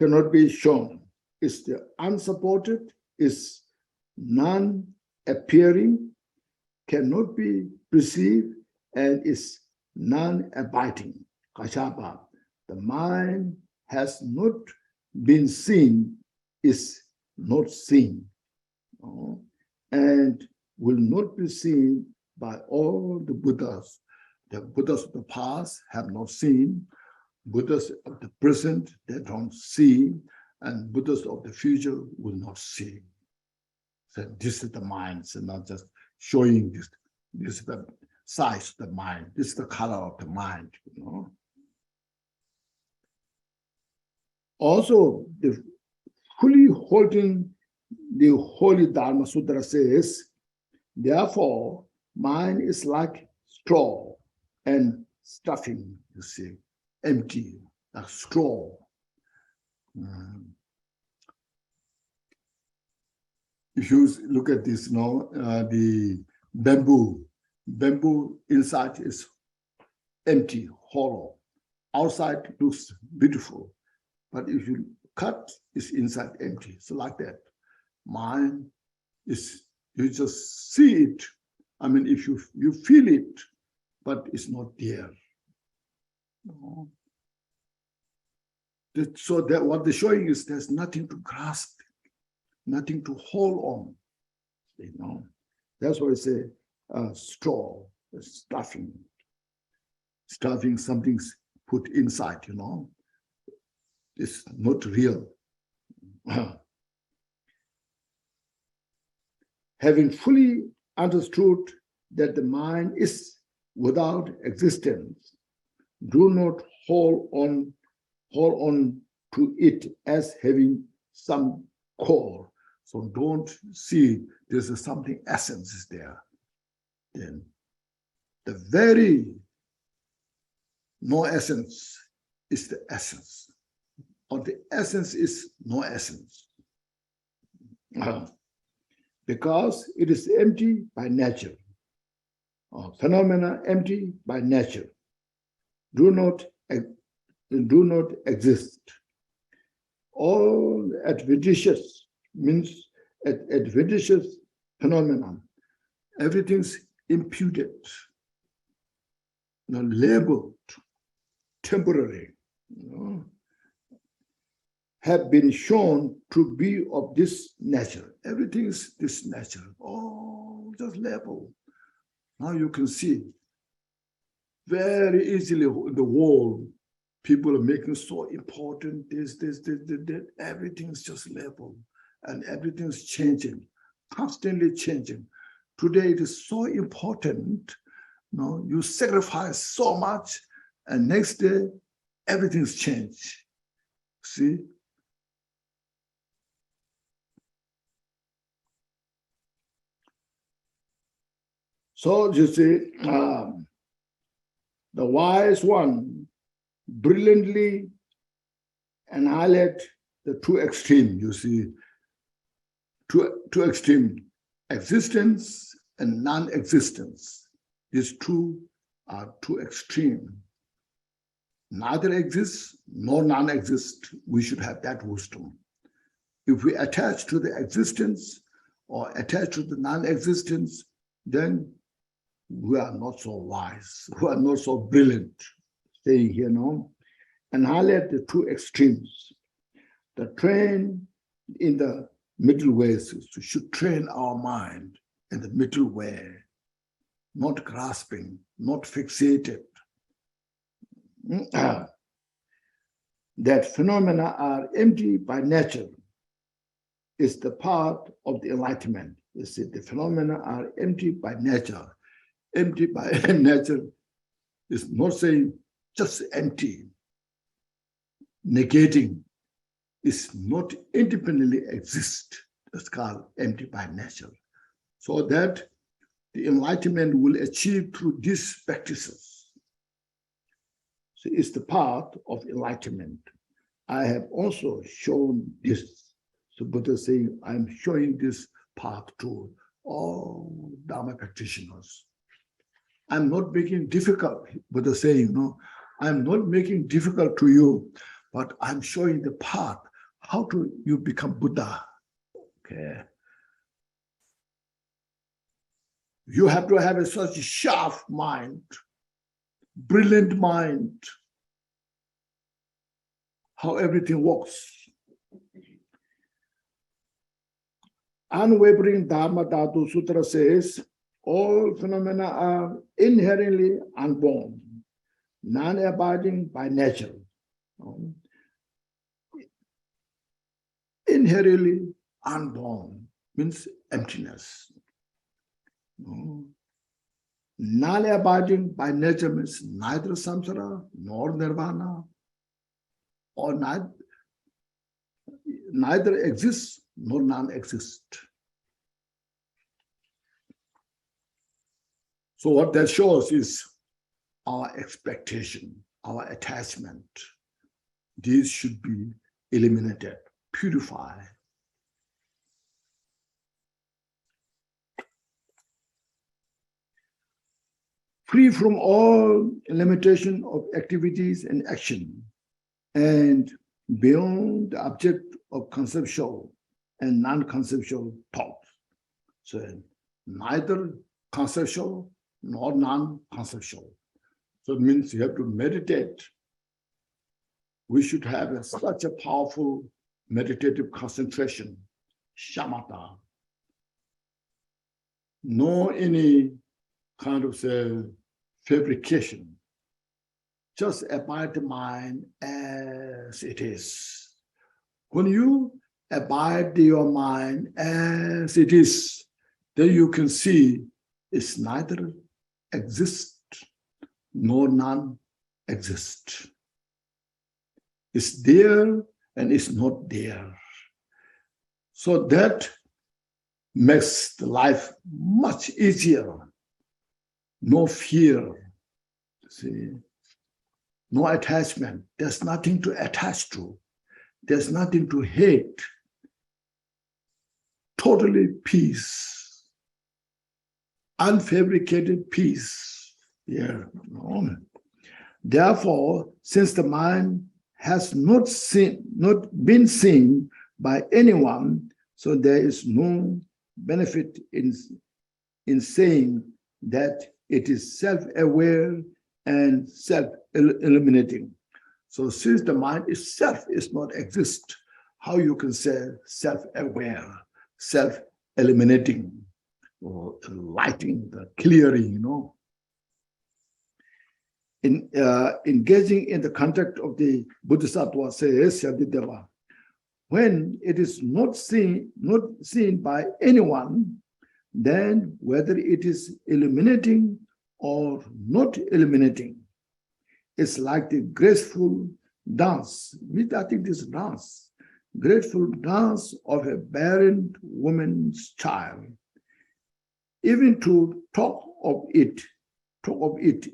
Cannot be shown. It's the unsupported, is non-appearing, cannot be perceived, and is non-abiding. Kashapa. The mind has not been seen, is not seen, and will not be seen by all the Buddhas. The Buddhas of the past have not seen, Buddhas of the present, they don't see, and Buddhas of the future will not see. So this is the mind, so not just showing this. This is the size of the mind, this is the color of the mind, Also, the fully holding the Holy Dharma Sutra says, therefore, mind is like straw and stuffing, you see, empty, like straw. If you look at this now, the bamboo inside is empty, hollow. Outside looks beautiful, but if you cut, it's inside empty. So like that, mind is, you just see it, I mean, if you feel it, but it's not there. No. So that what they're showing is there's nothing to grasp, nothing to hold on. You know, that's why I say straw, stuffing something's put inside. You know, it's not real. Having fully understood that the mind is without existence, do not hold on to it as having some core. So don't see there's something essence is there. Then the very no essence is the essence, or the essence is no essence. Because it is empty by nature. Phenomena empty by nature. Do not exist. All adventitious means adventitious phenomenon. Everything's imputed, labeled, temporary, have been shown to be of this nature. Everything is this nature. Oh, just label. Now you can see very easily in the world, people are making so important this, that. Everything's just labeled and everything's changing, constantly changing. Today it is so important. You sacrifice so much, and next day everything's changed. See? So you see, the wise one brilliantly annihilate the two extreme, you see, two extreme, existence and non-existence. These two are too extreme. Neither exists nor non-exist. We should have that wisdom. If we attach to the existence or attach to the non-existence, then we are not so wise, we are not so brilliant. Staying here now, annihilate the two extremes. The train in the middle ways should train our mind in the middle way, not grasping, not fixated. That phenomena are empty by nature is the part of the enlightenment. You see, the phenomena are empty by nature. Empty by nature is not saying just empty. Negating is not independently exist. That's called empty by nature. So that the enlightenment will achieve through these practices. So it's the path of enlightenment. I have also shown this. So Buddha is saying, I'm showing this path to all Dharma practitioners. I'm not making it difficult, Buddha is saying, I'm not making it difficult to you, but I'm showing the path, how to you become Buddha. Okay. You have to have such a sharp mind, brilliant mind, how everything works. Unwavering Dharma Dhatu Sutra says, all phenomena are inherently unborn, non-abiding by nature. Inherently unborn means emptiness. Non-abiding by nature means neither samsara nor nirvana, or neither exists nor non-exist. So what that shows is our expectation, our attachment. These should be eliminated, purified. Free from all limitation of activities and action, and beyond the object of conceptual and non-conceptual thought. So neither conceptual nor non-conceptual. So it means you have to meditate. We should have such a powerful meditative concentration, shamatha. No any kind of fabrication. Just abide the mind as it is. When you abide your mind as it is, then you can see it's neither exist nor non-exist. It's there and it's not there. So that makes the life much easier. No fear, see, no attachment. There's nothing to attach to. There's nothing to hate. Totally peace. Unfabricated peace. Yeah. Therefore, since the mind has not been seen by anyone, so there is no benefit in saying that it is self-aware and self-eliminating. So since the mind itself is not exist, how you can say self-aware, self-eliminating, or lighting, the clearing, In engaging in the contact of the Bodhisattva, says Yadideva, when it is not seen by anyone, then whether it is illuminating or not illuminating, it's like the graceful dance, which I think this dance, graceful dance of a barren woman's child. Even to talk of it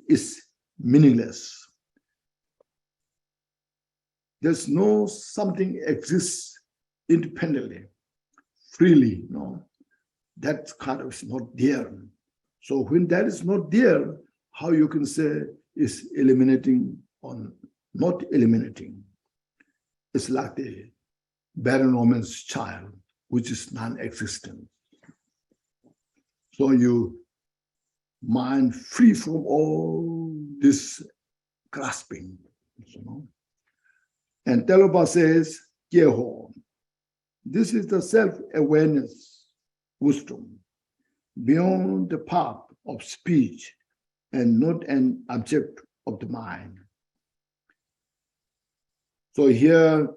is meaningless. There's no something exists independently, freely, that kind of is not there. So when that is not there, how you can say is eliminating or not eliminating? It's like the barren woman's child, which is non-existent. So you mind free from all this grasping, And Telupa says, Keho, this is the self-awareness wisdom, beyond the path of speech and not an object of the mind. So here,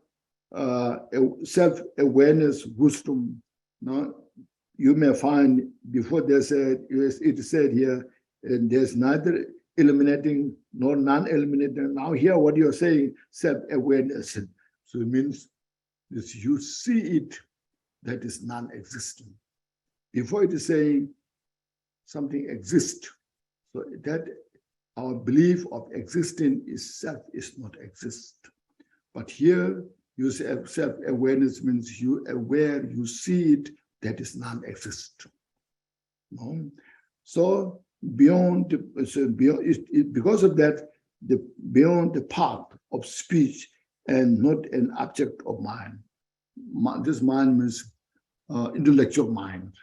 self-awareness wisdom, you may find before they said, it said here, and there's neither eliminating nor non-eliminating. Now here what you're saying, self-awareness. So it means this, you see it, that is non-existent. Before it is saying something exists, so that our belief of existing itself is not exist. But here, you say self-awareness means you aware, you see it, that is non-exist. So beyond, because of that, beyond the path of speech and not an object of mind. This mind means intellectual mind.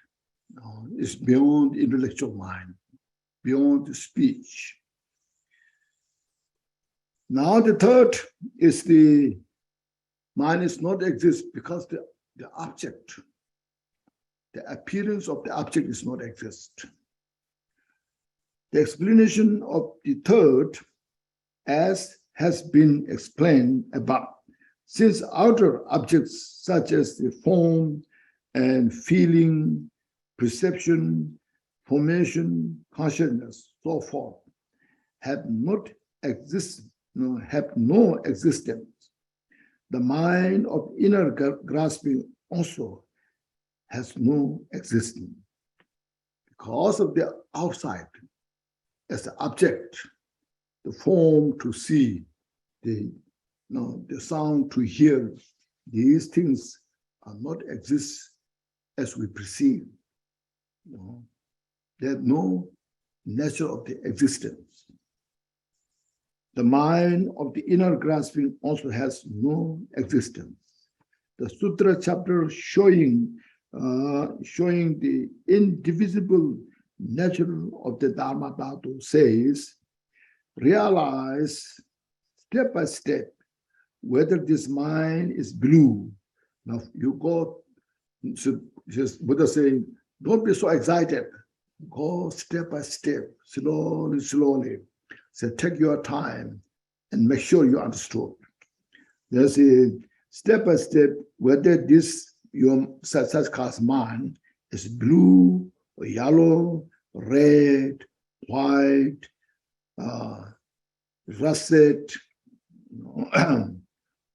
It's beyond intellectual mind, beyond speech. Now the third is the mind is not exist because the object, the appearance of the object is not exist. The explanation of the third, as has been explained above, since outer objects such as the form and feeling, perception, formation, consciousness, so forth, have not existed, have no existence. The mind of inner grasping also has no existence. Because of the outside, as the object, the form to see, the sound to hear, these things are not exist as we perceive. There's no nature of the existence. The mind of the inner grasping also has no existence. The sutra chapter showing the indivisible nature of the Dharma Dhatu says, realize step by step whether this mind is blue. Now you go, so just Buddha saying, don't be so excited. Go step by step, slowly, slowly. So take your time and make sure you understood. There's a step by step whether this your such class mind is blue or yellow, red, white, russet,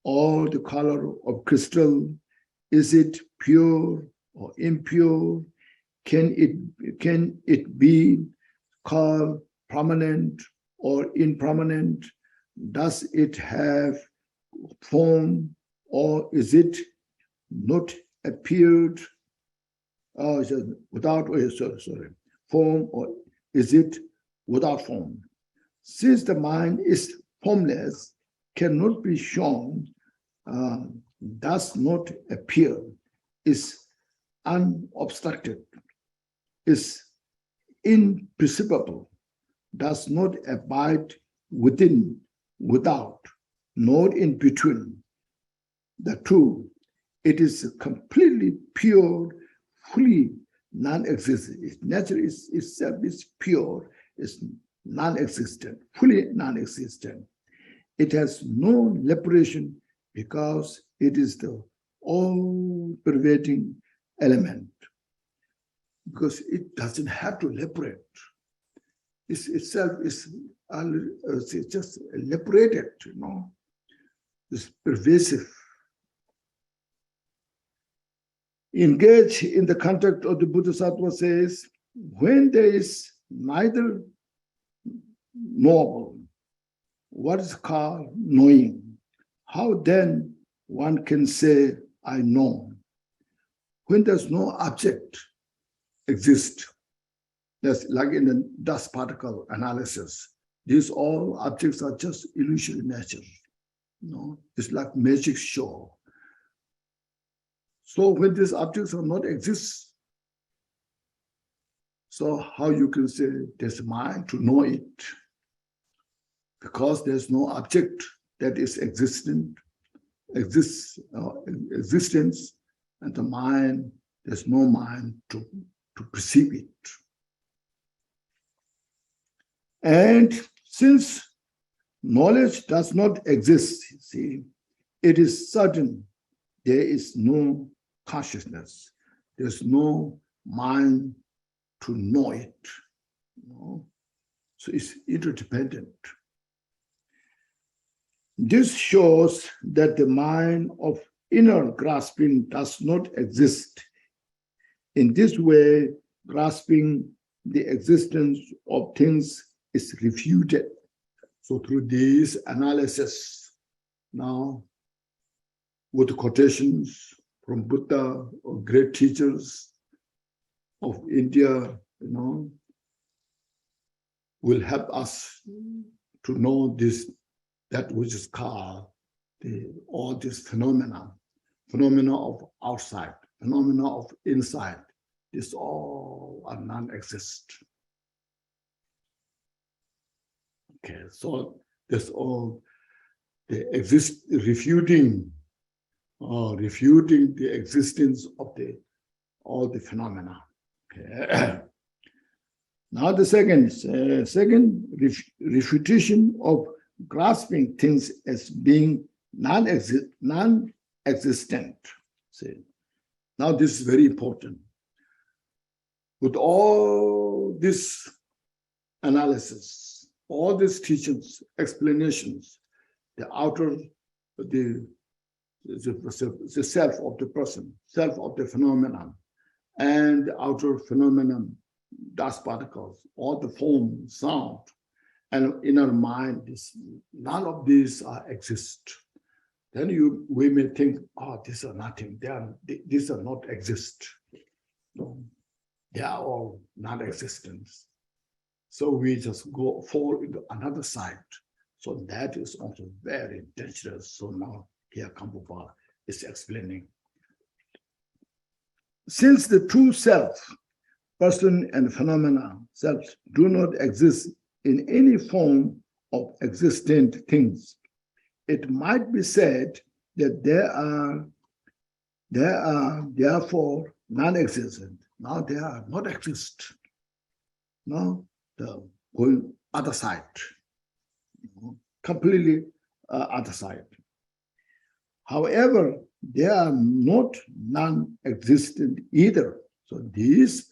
all the color of crystal. Is it pure or impure? Can it be called permanent or impermanent? Does it have form or is it not appeared? Oh, without form, or is it without form? Since the mind is formless, cannot be shown, does not appear, is unobstructed, is imperceptible, does not abide within, without, nor in between the two. It is completely pure, fully non-existent. Its nature itself is pure, is non-existent, fully non-existent. It has no liberation because it is the all-pervading element. Because it doesn't have to liberate. It itself is just liberated, It's pervasive. Engage in the contact of the Bodhisattva says, when there is neither knowable, what is called knowing, how then one can say, I know? When there's no object exist, that's like in the dust particle analysis, these all objects are just illusory nature. It's like magic show. So when these objects are not exist, so how you can say there's mind to know it? Because there's no object that is existence, and the mind, there's no mind to perceive it. And since knowledge does not exist, see, it is certain there is no consciousness, there's no mind to know it. So it's interdependent. This shows that the mind of inner grasping does not exist. In this way, grasping the existence of things is refuted. So through this analysis, now with quotations from Buddha or great teachers of India, will help us to know this, that which is called all these phenomena of outside, phenomena of inside. This all are non-exist. Okay, so this all the refuting the existence of all the phenomena. Okay. Now the second refutation of grasping things as being non-existent. See, now this is very important. With all this analysis, all these teachings, explanations, the outer, the self of the person, self of the phenomenon, and the outer phenomenon, dust particles, all the form, sound, and inner mind, none of these exist. Then we may think, these are nothing, these are not exist. No, they are all non-existent. So we just fall into another side. So that is also very dangerous. So now here Gampopa is explaining. Since the true self person and phenomena selves do not exist in any form of existent things. It might be said that they are therefore non-existent. Now they are not exist. Now the going other side, completely other side. However, they are not non-existent either. So these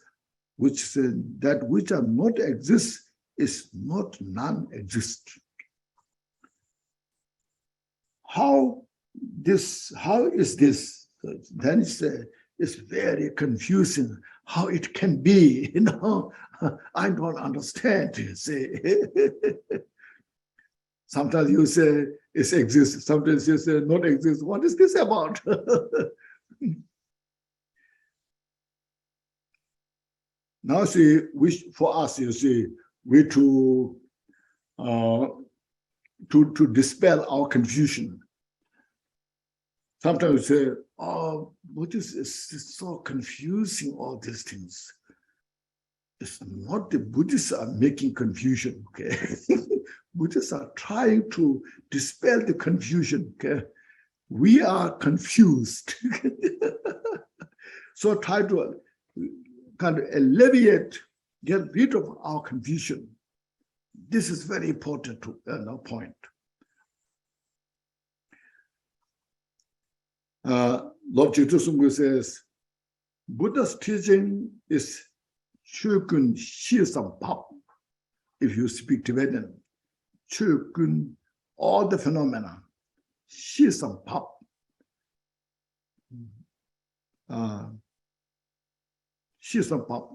which that which are not exist is not non-exist. How is this? Then it's very confusing how it can be, I don't understand, you see. Sometimes you say it exists, sometimes you say not exist. What is this about? Now see, for us, you see, we to dispel our confusion. Sometimes we say, oh, it's so confusing, all these things. It's not the Buddhists are making confusion, okay? Buddhists are trying to dispel the confusion, okay? We are confused. So try to kind of alleviate, get rid of our confusion. This is very important to point. Lord Jitosunggu says, Buddha's teaching is Chukun Shisampap. If you speak Tibetan, Chukun, all the phenomena, Shisampap. Shisampap,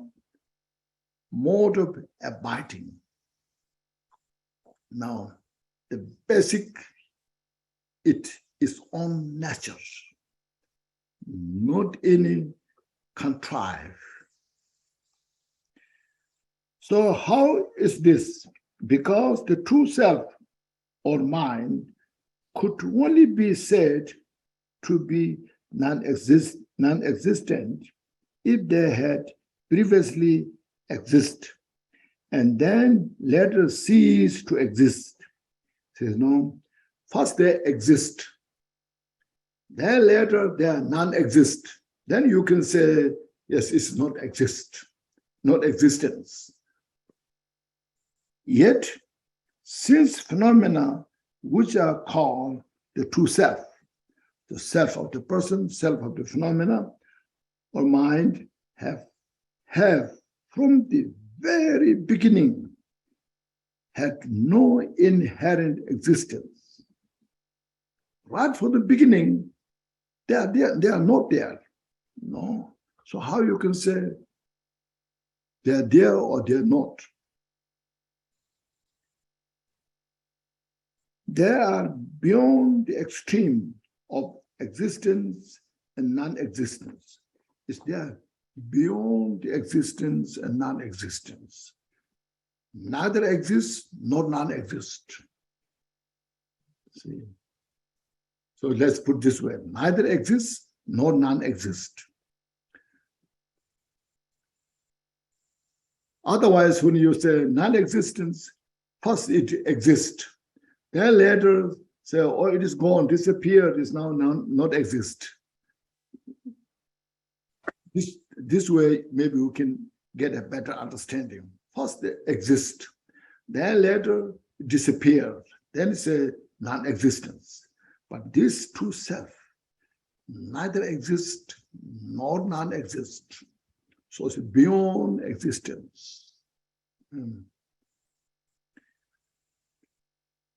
mode of abiding. Now, the basic, it is on nature, not any contrive. So how is this? Because the true self or mind could only be said to be non-existent if they had previously existed and then later cease to exist. Says no, first they exist, then later they are non-exist. Then you can say, yes, it's not exist, not existence. Yet, since phenomena which are called the true self, the self of the person, self of the phenomena, or mind have from the very beginning had no inherent existence. Right from the beginning, they are not there. No. So how you can say they are there or they are not? They are beyond the extreme of existence and non-existence. It's there beyond the existence and non-existence. Neither exists nor non-exist. See? So let's put this way, neither exists nor non-exist. Otherwise, when you say non-existence, first it exists. Then later say, oh, it is gone, disappeared, is now not exist. This way, maybe we can get a better understanding. First they exist, then later disappear, then it's a non-existence. But this true self neither exists nor non-exist. So it's beyond existence.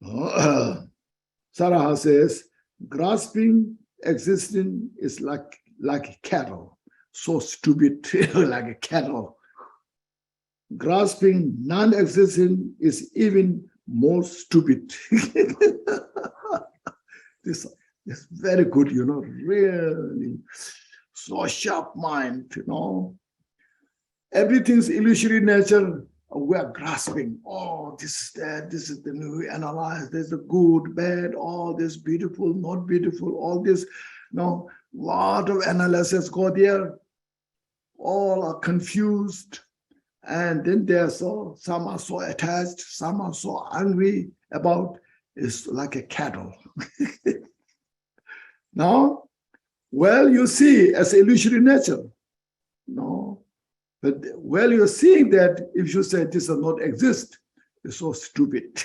Saraha says, grasping existence is like a cattle, so stupid, like a cattle. Grasping non-existent is even more stupid. This is very good, really. So sharp mind, Everything's illusory nature. We are grasping, oh, this is that, this is the new, we analyze, there's the good, bad, all this beautiful, not beautiful, all this, lot of analysis go there. All are confused, And then some are so attached, some are so angry about, it's like a cattle. Now, well, you see as illusory nature. No, but well, you're seeing that if you say this does not exist, it's so stupid.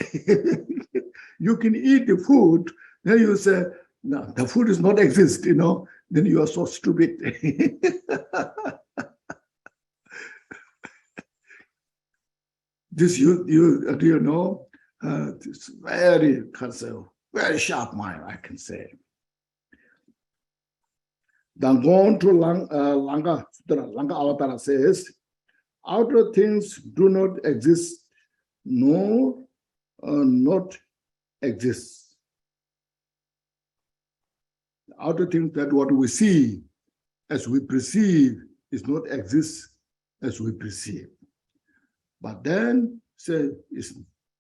You can eat the food, then you say, no, the food does not exist, then you are so stupid. This it's very very sharp mind, I can say. Then going to Langa Avatara says, outer things do not exist, nor not exist. Outer things, that what we see as we perceive is not exist as we perceive. But then say it's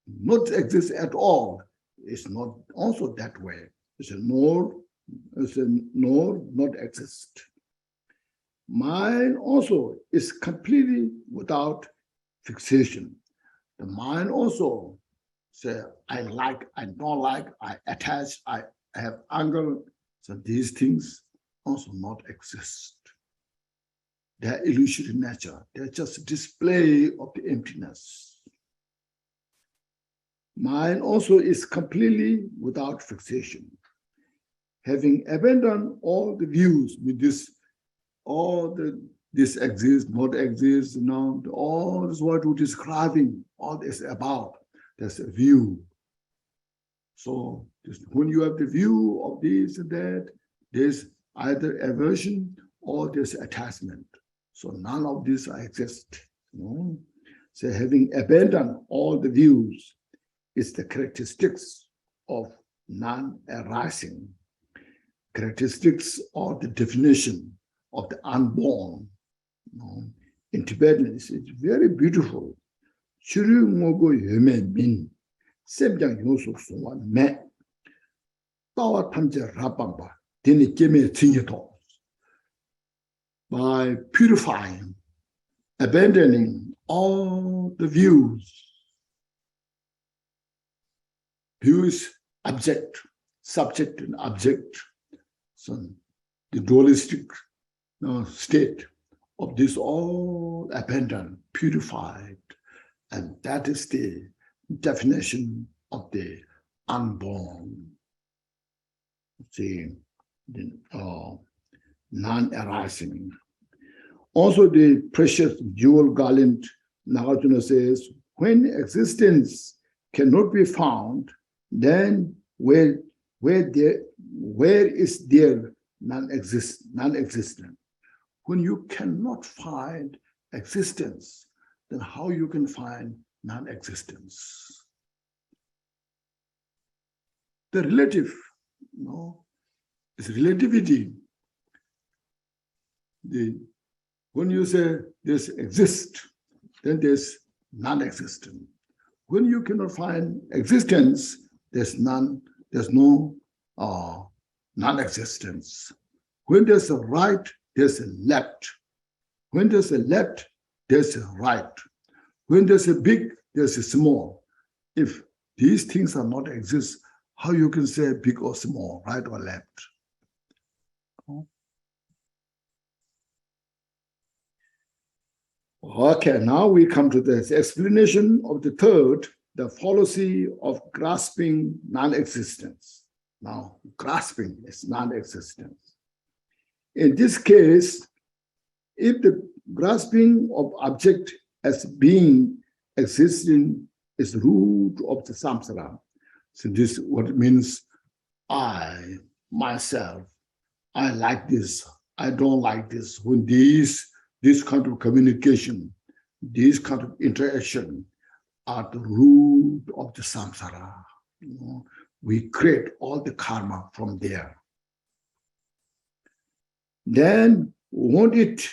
not exist at all. It's not also that way. It's a nor not exist. Mind also is completely without fixation. The mind also say, I like, I don't like, I attach, I have anger. So these things also not exist. They're illusory nature. They're just display of the emptiness. Mind also is completely without fixation. Having abandoned all the views with this, this exists, not exists, all this what we're describing, all this about, there's a view. So when you have the view of this and that, there's either aversion or there's attachment. So none of this exist. So having abandoned all the views is the characteristics of non-arising, characteristics of the definition of the unborn. In Tibetan, it's very beautiful. Chiru ngogo yeme min, sebjang yosu suwa me, tawa tamje rabamba, dini keme tinyeto. By purifying, abandoning all the views, object, subject and object, so the dualistic state of this all abandoned, purified, and that is the definition of the unborn, the non-arising. Also, the precious jewel garland, Nagarjuna says, when existence cannot be found, then where is there non-existent? When you cannot find existence, then how you can find non-existence? The relative, is relativity. When you say this exists, then there's non-existent. When you cannot find existence, there's no non-existence. When there's a right, there's a left. When there's a left, there's a right. When there's a big, there's a small. If these things are not exist, how you can say big or small, right or left? Okay, now we come to this explanation of the third, the fallacy of grasping non-existence. Now, grasping is non-existence. In this case, if the grasping of object as being existing is root of the samsara, so this what it means, I, myself, I like this, I don't like this. When this kind of communication, this kind of interaction are the root of the samsara. We create all the karma from there. Then won't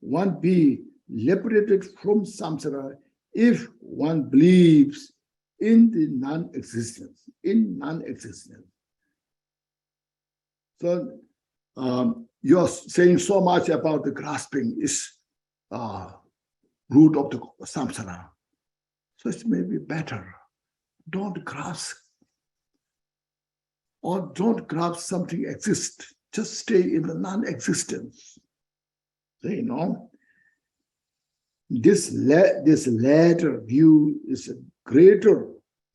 one be liberated from samsara if one believes in the non-existence, So you're saying so much about the grasping is root of the samsara. So it may be better. Don't grasp or don't grasp something exists. Just stay in the non-existence. So, this latter view is a greater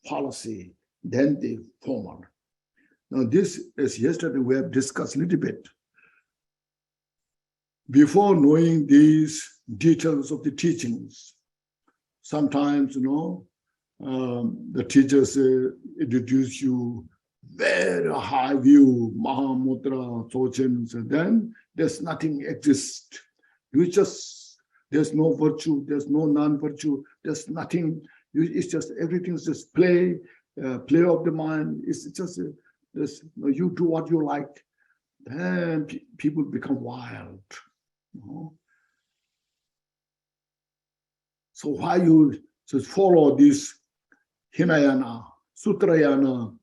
policy than the former. Now, this is yesterday we have discussed a little bit. Before knowing these details of the teachings, sometimes, the teachers introduce you very high view, Mahamudra, Sochen, and then there's nothing exists. There's no virtue, there's no non-virtue, there's nothing. It's just, everything's just play of the mind. It's just, you do what you like. Then people become wild. So why you just follow this Hinayana, Sutrayana,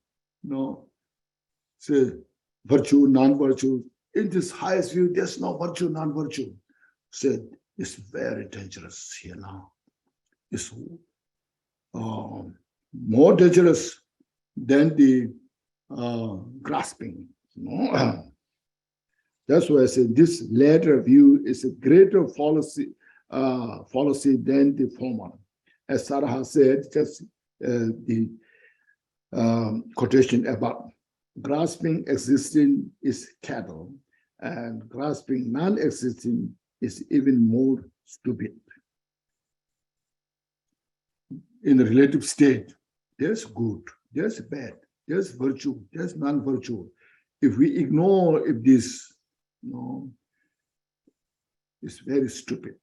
say virtue, non-virtue. In this highest view, there's no virtue, non-virtue. Said it's very dangerous here now. It's more dangerous than the grasping. That's why I said this latter view is a greater fallacy than the former. As Sarah said, just the quotation about grasping existing is cattle, and grasping non-existing is even more stupid. In a relative state, there's good, there's bad, there's virtue, there's non-virtue. If we ignore this, it's very stupid.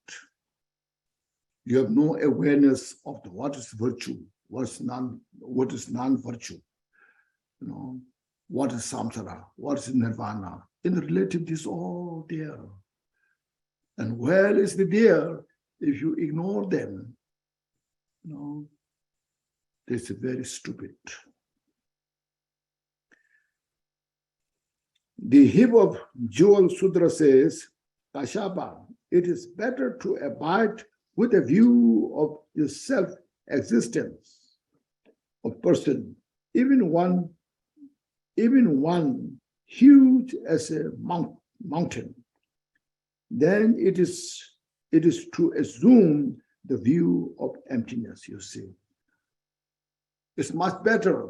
You have no awareness of what is virtue, what is non-virtue, what is samsara, what is nirvana. In relative, this is all there. And where is the there if you ignore them? This is very stupid. The hymn of Jewel Sudra says, Kashyapa, it is better to abide with a view of the self-existence of person, even one huge as a mountain. Then it is to assume the view of emptiness, you see. It's much better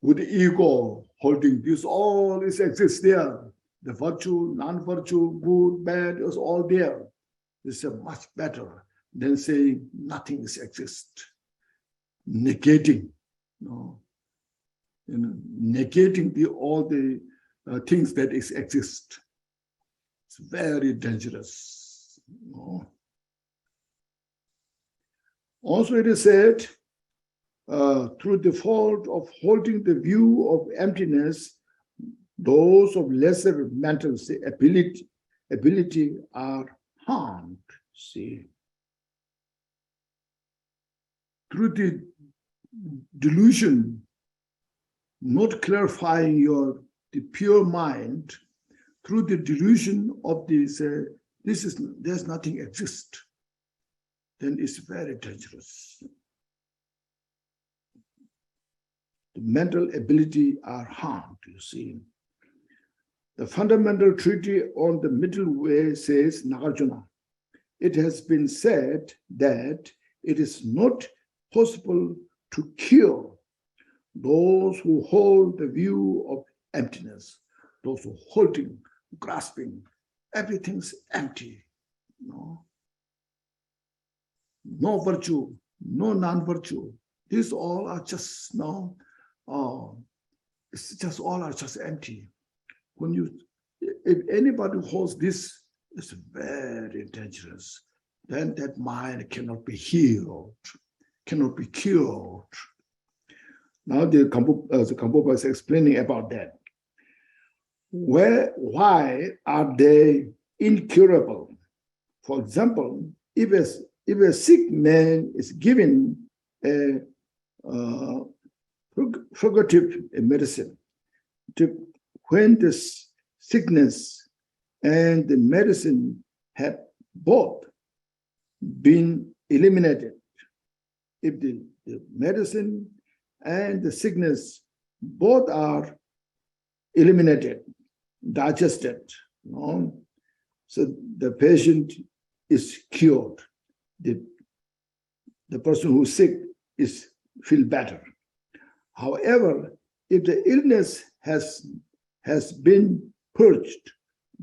with the ego holding this, all is exists there. The virtue, non-virtue, good, bad is all there. It's much better than saying nothing is exist. Negating, negating all the things that exist. It's very dangerous. Also, it is said, through the fault of holding the view of emptiness, those of lesser mental ability are harmed. See, through the delusion, not clarifying the pure mind, through the delusion of this, there's nothing exist, then it's very dangerous. The mental ability are harmed, you see. The fundamental treaty on the middle way says, Nagarjuna, it has been said that it is not possible to cure those who hold the view of emptiness, those who holding, grasping, everything's empty. No virtue, no non-virtue. These all are just it's just all are just empty. If anybody holds this, it's very dangerous. Then that mind cannot be healed, cannot be cured. Now the Gampopa is explaining about that. Why are they incurable? For example, if a sick man is given a purgative medicine, when the sickness and the medicine have both been eliminated, if the medicine and the sickness both are eliminated, digested, so the patient is cured. The person who's sick is feel better. However, if the illness has been purged,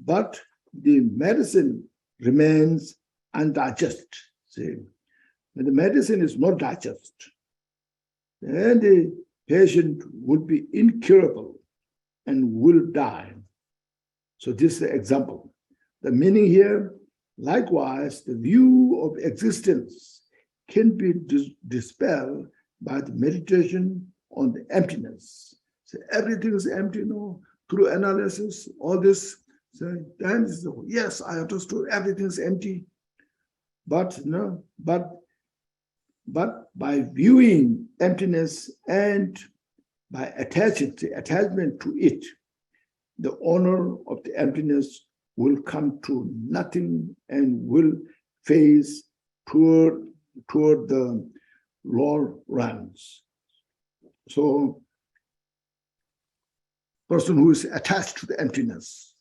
but the medicine remains undigested, see, when the medicine is not digested, then the patient would be incurable and will die. So this is the example. The meaning here, likewise, the view of existence can be dispelled by the meditation on the emptiness. So everything is empty, through analysis, all this. So then, yes, I understood everything is empty. But by viewing emptiness and by attachment to it, the owner of the emptiness will come to nothing and will face toward the lower realms. So, person who is attached to the emptiness,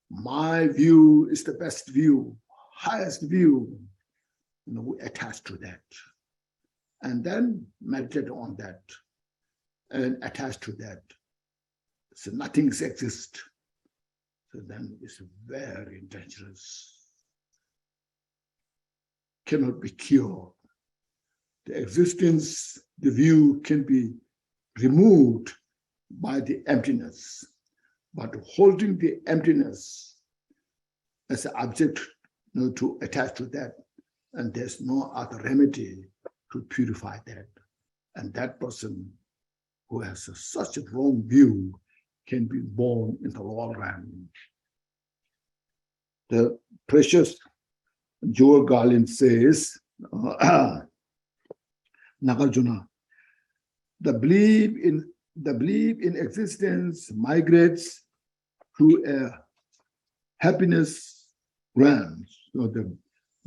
my view is the best view, highest view, we attach to that. And then meditate on that and attach to that. So nothing exists. So then it's very dangerous. Cannot be cured. The existence, the view can be removed by the emptiness. But holding the emptiness as an object to attach to that, and there's no other remedy to purify that. And that person who has such a wrong view can be born in the lower realm. The precious Joel Garland says, Nagarjuna, the belief in existence migrates to a happiness realm. So the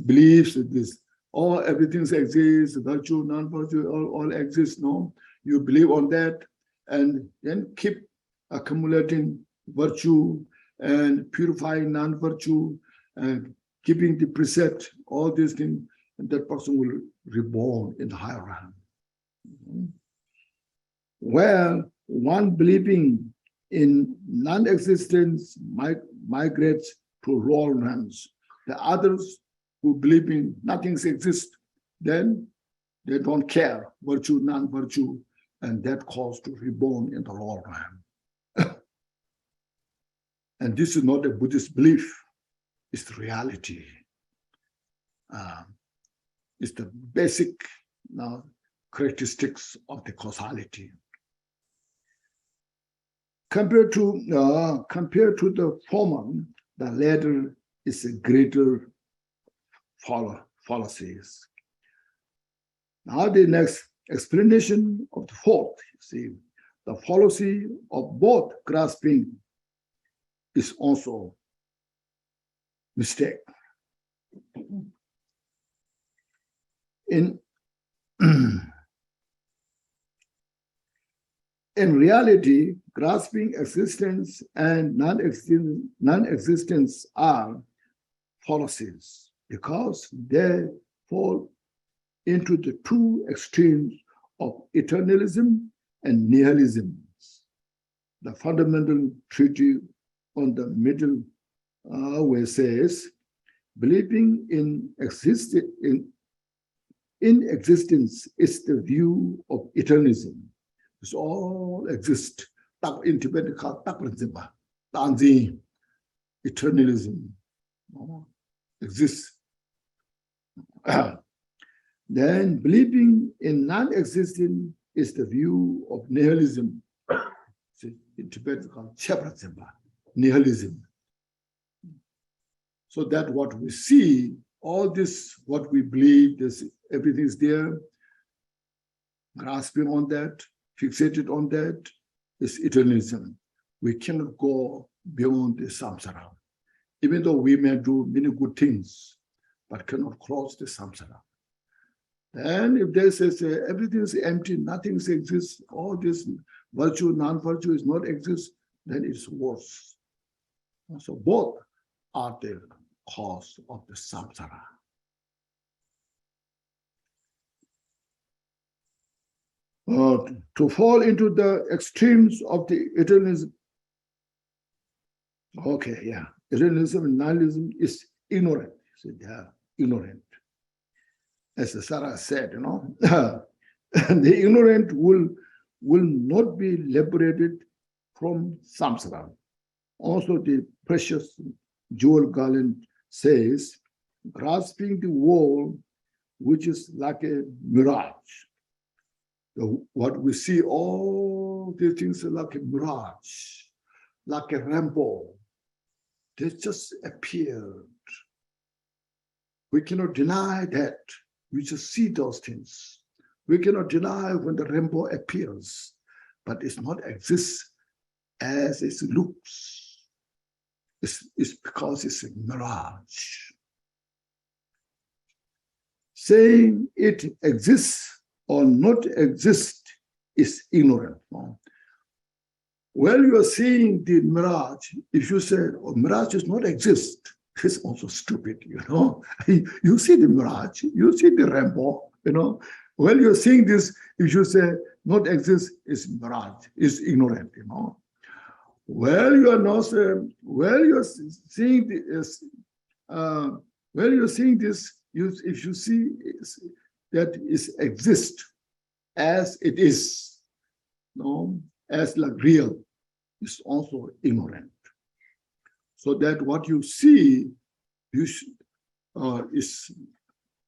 beliefs that this everything exists, virtue, non-virtue, all exists. You believe on that, and then keep accumulating virtue and purifying non-virtue and keeping the precept, all these things, and that person will reborn in the higher realm. Where one believing in non-existence migrates to lower realms. The others who believe in nothing exists, then they don't care, virtue, non-virtue, and that calls to reborn in the lower realm. And this is not a Buddhist belief, it's the reality. It's the basic characteristics of the causality. Compared to the former, the latter is a greater fallacies. Now the next explanation of the fourth, see, the fallacy of both grasping is also mistake. In reality, grasping existence and non-existence are fallacies because they fall into the two extremes of eternalism and nihilism. The fundamental treaty on the middle way says, believing in existence is the view of eternalism. It's all exist. In Tibet, eternalism exists. Then believing in non-existence is the view of nihilism. In Tibet, it's called nihilism. So that what we see, all this, what we believe, everything is there, grasping on that, fixated on that, is eternalism. we cannot go beyond the samsara. Even though we may do many good things, but cannot cross the samsara. And if they say everything is empty, nothing exists, all this virtue, non-virtue is not exist, then it's worse. So both are the cause of the samsara. To fall into the extremes of the eternalism. Okay, yeah. Eternalism and nihilism is ignorant. So they are ignorant. As Sarah said, the ignorant will not be liberated from samsara. Also, the precious Joel Garland says, grasping the world, which is like a mirage. What we see, all these things are like a mirage, like a rainbow. They just appeared. We cannot deny that. We just see those things. We cannot deny when the rainbow appears, but it's not exist as it looks. It's because it's a mirage. Saying it exists or not exist is ignorant. Well, you are seeing the mirage. If you say, oh, mirage does not exist, it's also stupid, You see the mirage, you see the rainbow, Well, you're seeing this, if you say not exist, is mirage, is ignorant, Well, you are not, you're seeing this, you're seeing this, if you see that it exists as it is, as like real, is also ignorant. So that what you see, you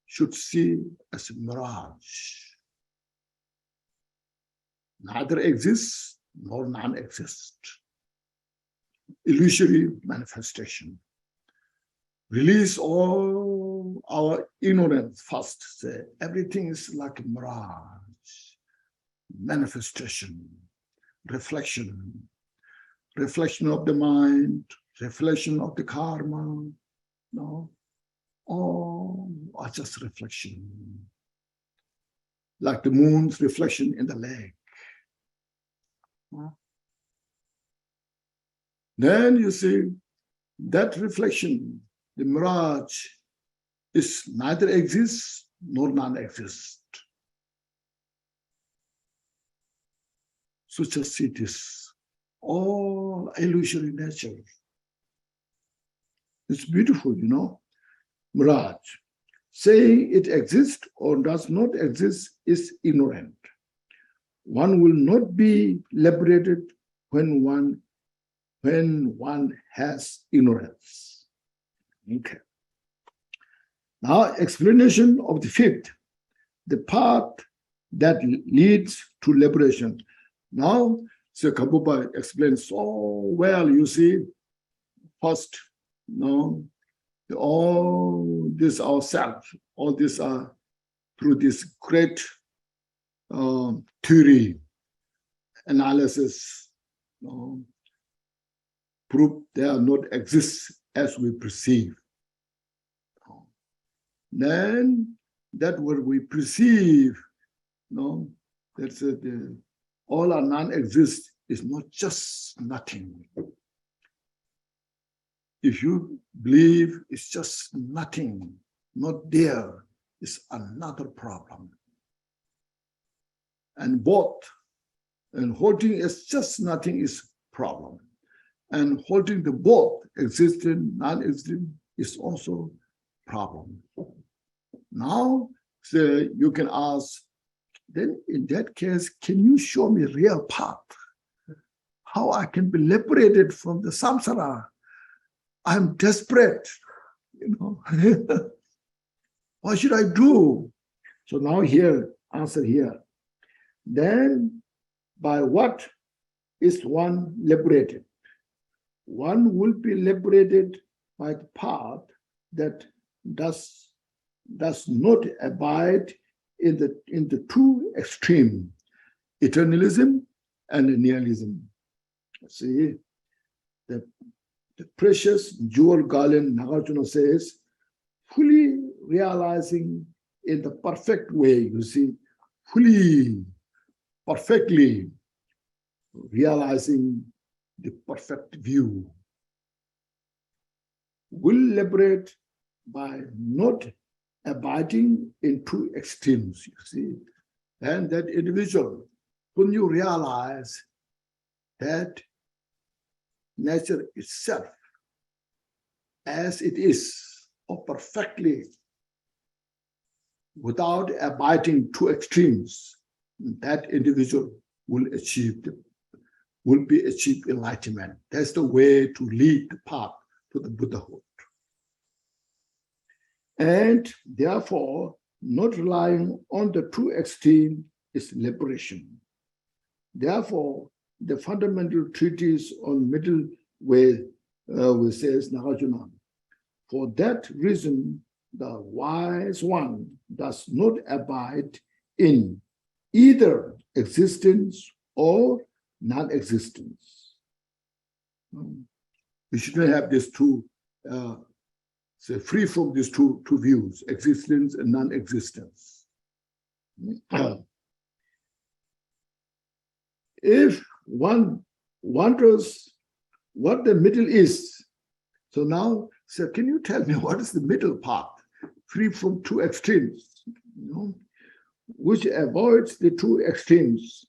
should see as a mirage. Neither exists nor none exist. Illusory manifestation. Release all our ignorance first. Say everything is like a mirage. Manifestation, reflection of the mind, reflection of the karma, all are just reflection. Like the moon's reflection in the lake. Then you see that reflection, the mirage, is neither exists nor non-exist. So just see this, all illusory nature. It's beautiful, Mirage. Saying it exists or does not exist is ignorant. One will not be liberated when one has ignorance. Okay. Now, explanation of the fifth, the path that leads to liberation. Now, so Gampopa explains so well, you see, first, all this ourselves, all this are through this great theory, analysis, proof they are not exist as we perceive. Then that what we perceive, that's all our non-exist is not just nothing. If you believe it's just nothing, not there, is another problem. And both, and holding as just nothing is problem. And holding the both, existing, non-existing, is also problem. Now, so you can ask, then in that case, can you show me real path? How I can be liberated from the samsara? I'm desperate, What should I do? So now here, answer here. Then by what is one liberated? One will be liberated by the path that does not abide in the two extreme, eternalism and nihilism. See, the precious jewel garland, Nagarjuna says, fully realizing in the perfect way, you see, fully, perfectly realizing the perfect view, will liberate by not abiding in two extremes, you see. And that individual, when you realize that nature itself, as it is, or perfectly, without abiding two extremes, that individual will achieve enlightenment. That's the way to lead the path to the Buddhahood. And therefore, not relying on the two extremes is liberation. Therefore, the fundamental treatise on middle way, says Nagarjuna, for that reason, the wise one does not abide in either existence or non-existence. We shouldn't have these two, free from these two views, existence and non-existence. If one wonders what the middle is, so now, sir, can you tell me what is the middle path, free from two extremes, which avoids the two extremes?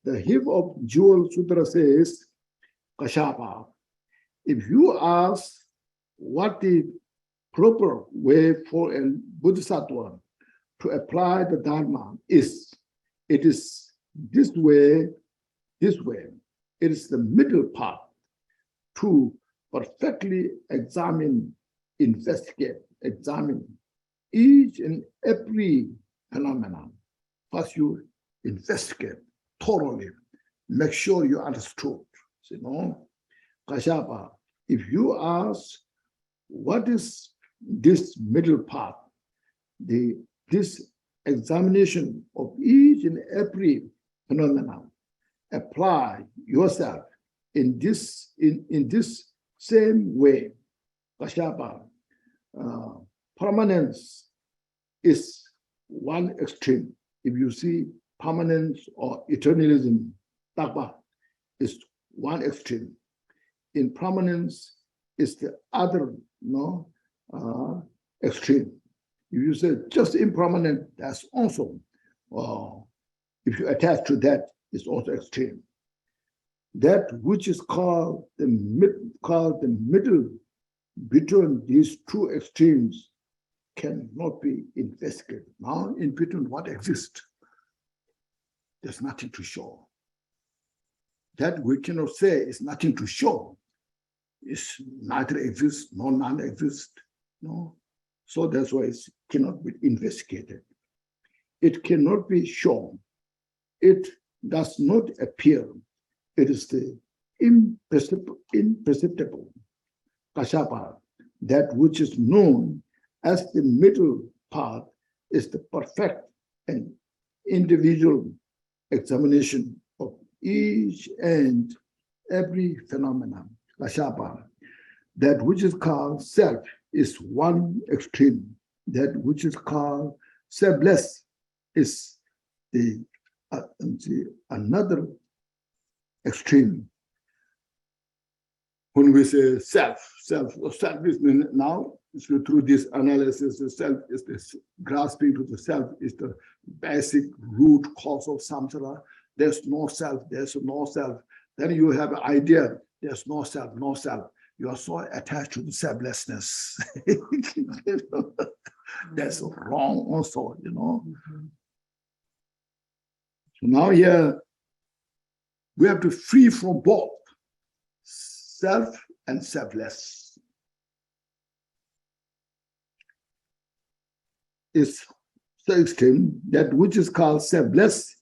The hymn of Jewel Sutra says, Kashapa, if you ask what the proper way for a Bodhisattva to apply the Dharma is, it is this way. It is the middle path to perfectly examine, investigate, examine each and every phenomenon. First, you investigate thoroughly, make sure you understood. Kashapa, if you ask what is this middle path, this examination of each and every phenomenon, apply yourself in this same way. Kashapa, permanence is one extreme. If you see permanence or eternalism, Takpa is one extreme. Impermanence is the other extreme. If you say just impermanent, that's also, if you attach to that, it's also extreme. That which is called the middle between these two extremes cannot be investigated. Now, in between what exists, there's nothing to show. That we cannot say is nothing to show. It's neither exists nor non-exist. No. So that's why it cannot be investigated. It cannot be shown. It does not appear. It is the imperceptible. Kashapa, that which is known as the middle path, is the perfect and individual examination of each and every phenomenon. Kashapa, that which is called self is one extreme. That which is called selfless is the another extreme. When we say self is now, through this analysis, the self is this grasping to the self is the basic root cause of samsara. There's no self. Then you have an idea, there's no self. You are so attached to the selflessness. That's wrong also, So now here, we have to free from both self and selfless. It's the extreme. That which is called selfless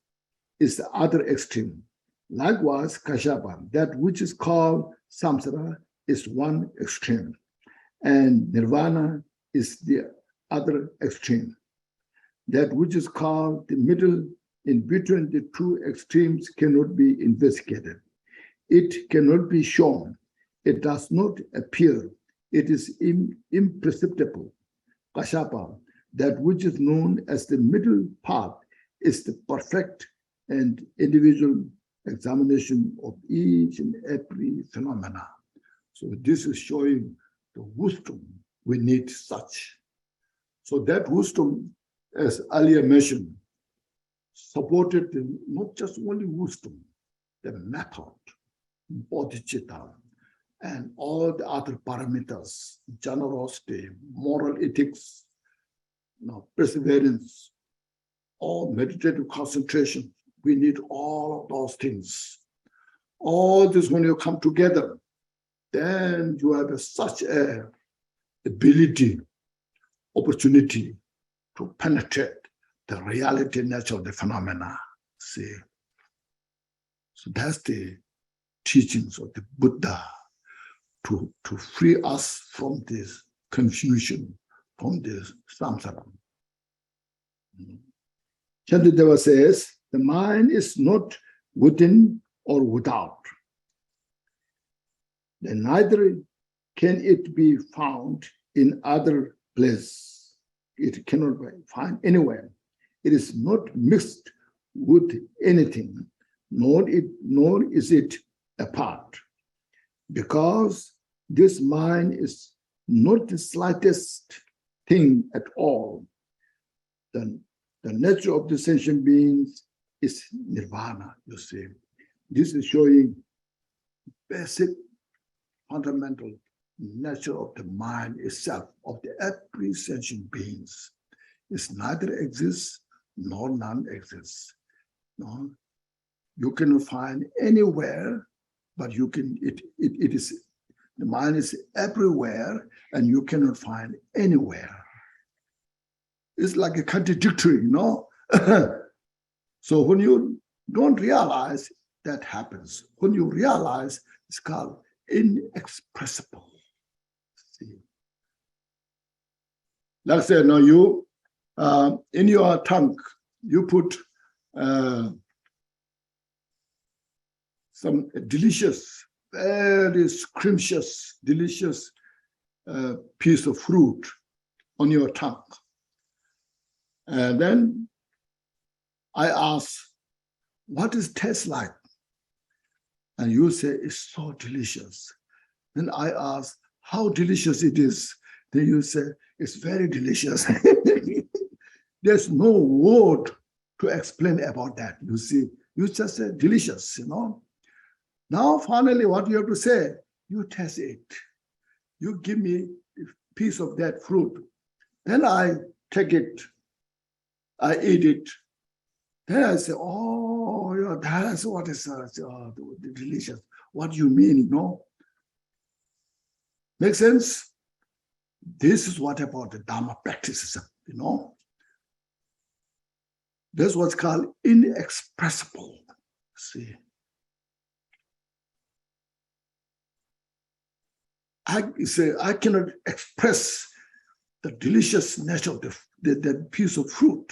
is the other extreme. Likewise, Kashapa, that which is called samsara is one extreme, and nirvana is the other extreme. That which is called the middle in between the two extremes cannot be investigated. it cannot be shown. It does not appear. It is imperceptible. Kashapa, that which is known as the middle part, is the perfect and individual examination of each and every phenomena. So this is showing the wisdom we need such. So that wisdom, as earlier mentioned, supported not just only wisdom, the method, bodhicitta, and all the other parameters, generosity, moral ethics, perseverance, all meditative concentration. We need all of those things. All this, when you come together, then you have such a ability, opportunity to penetrate the reality nature of the phenomena. See, so that's the teachings of the Buddha to free us from this confusion, from this samsara. Shantideva says, the mind is not within or without. Then neither can it be found in other place. It cannot be found anywhere. It is not mixed with anything, nor is it apart. Because this mind is not the slightest thing at all. Then the nature of the sentient beings is nirvana, you see. This is showing basic, fundamental nature of the mind itself, of the every sentient beings. It neither exists nor none exists. No? You cannot find anywhere, but you can, it is, the mind is everywhere and you cannot find anywhere. It's like a contradictory, So when you don't realize, that happens. When you realize, it's called inexpressible. See? Let's say, now you, in your tongue, you put some delicious, very scrumptious, delicious piece of fruit on your tongue. And then I ask, what does it taste like? And you say, it's so delicious. Then I ask, how delicious it is? Then you say, it's very delicious. There's no word to explain about that, you see. You just say delicious, Now, finally, what you have to say, you taste it. You give me a piece of that fruit. Then I take it. I eat it. Then I say, oh, yeah, that's what is delicious. What do you mean, Make sense? This is what about the Dharma practices, That's what's called inexpressible. See? I cannot express the delicious nature of the piece of fruit,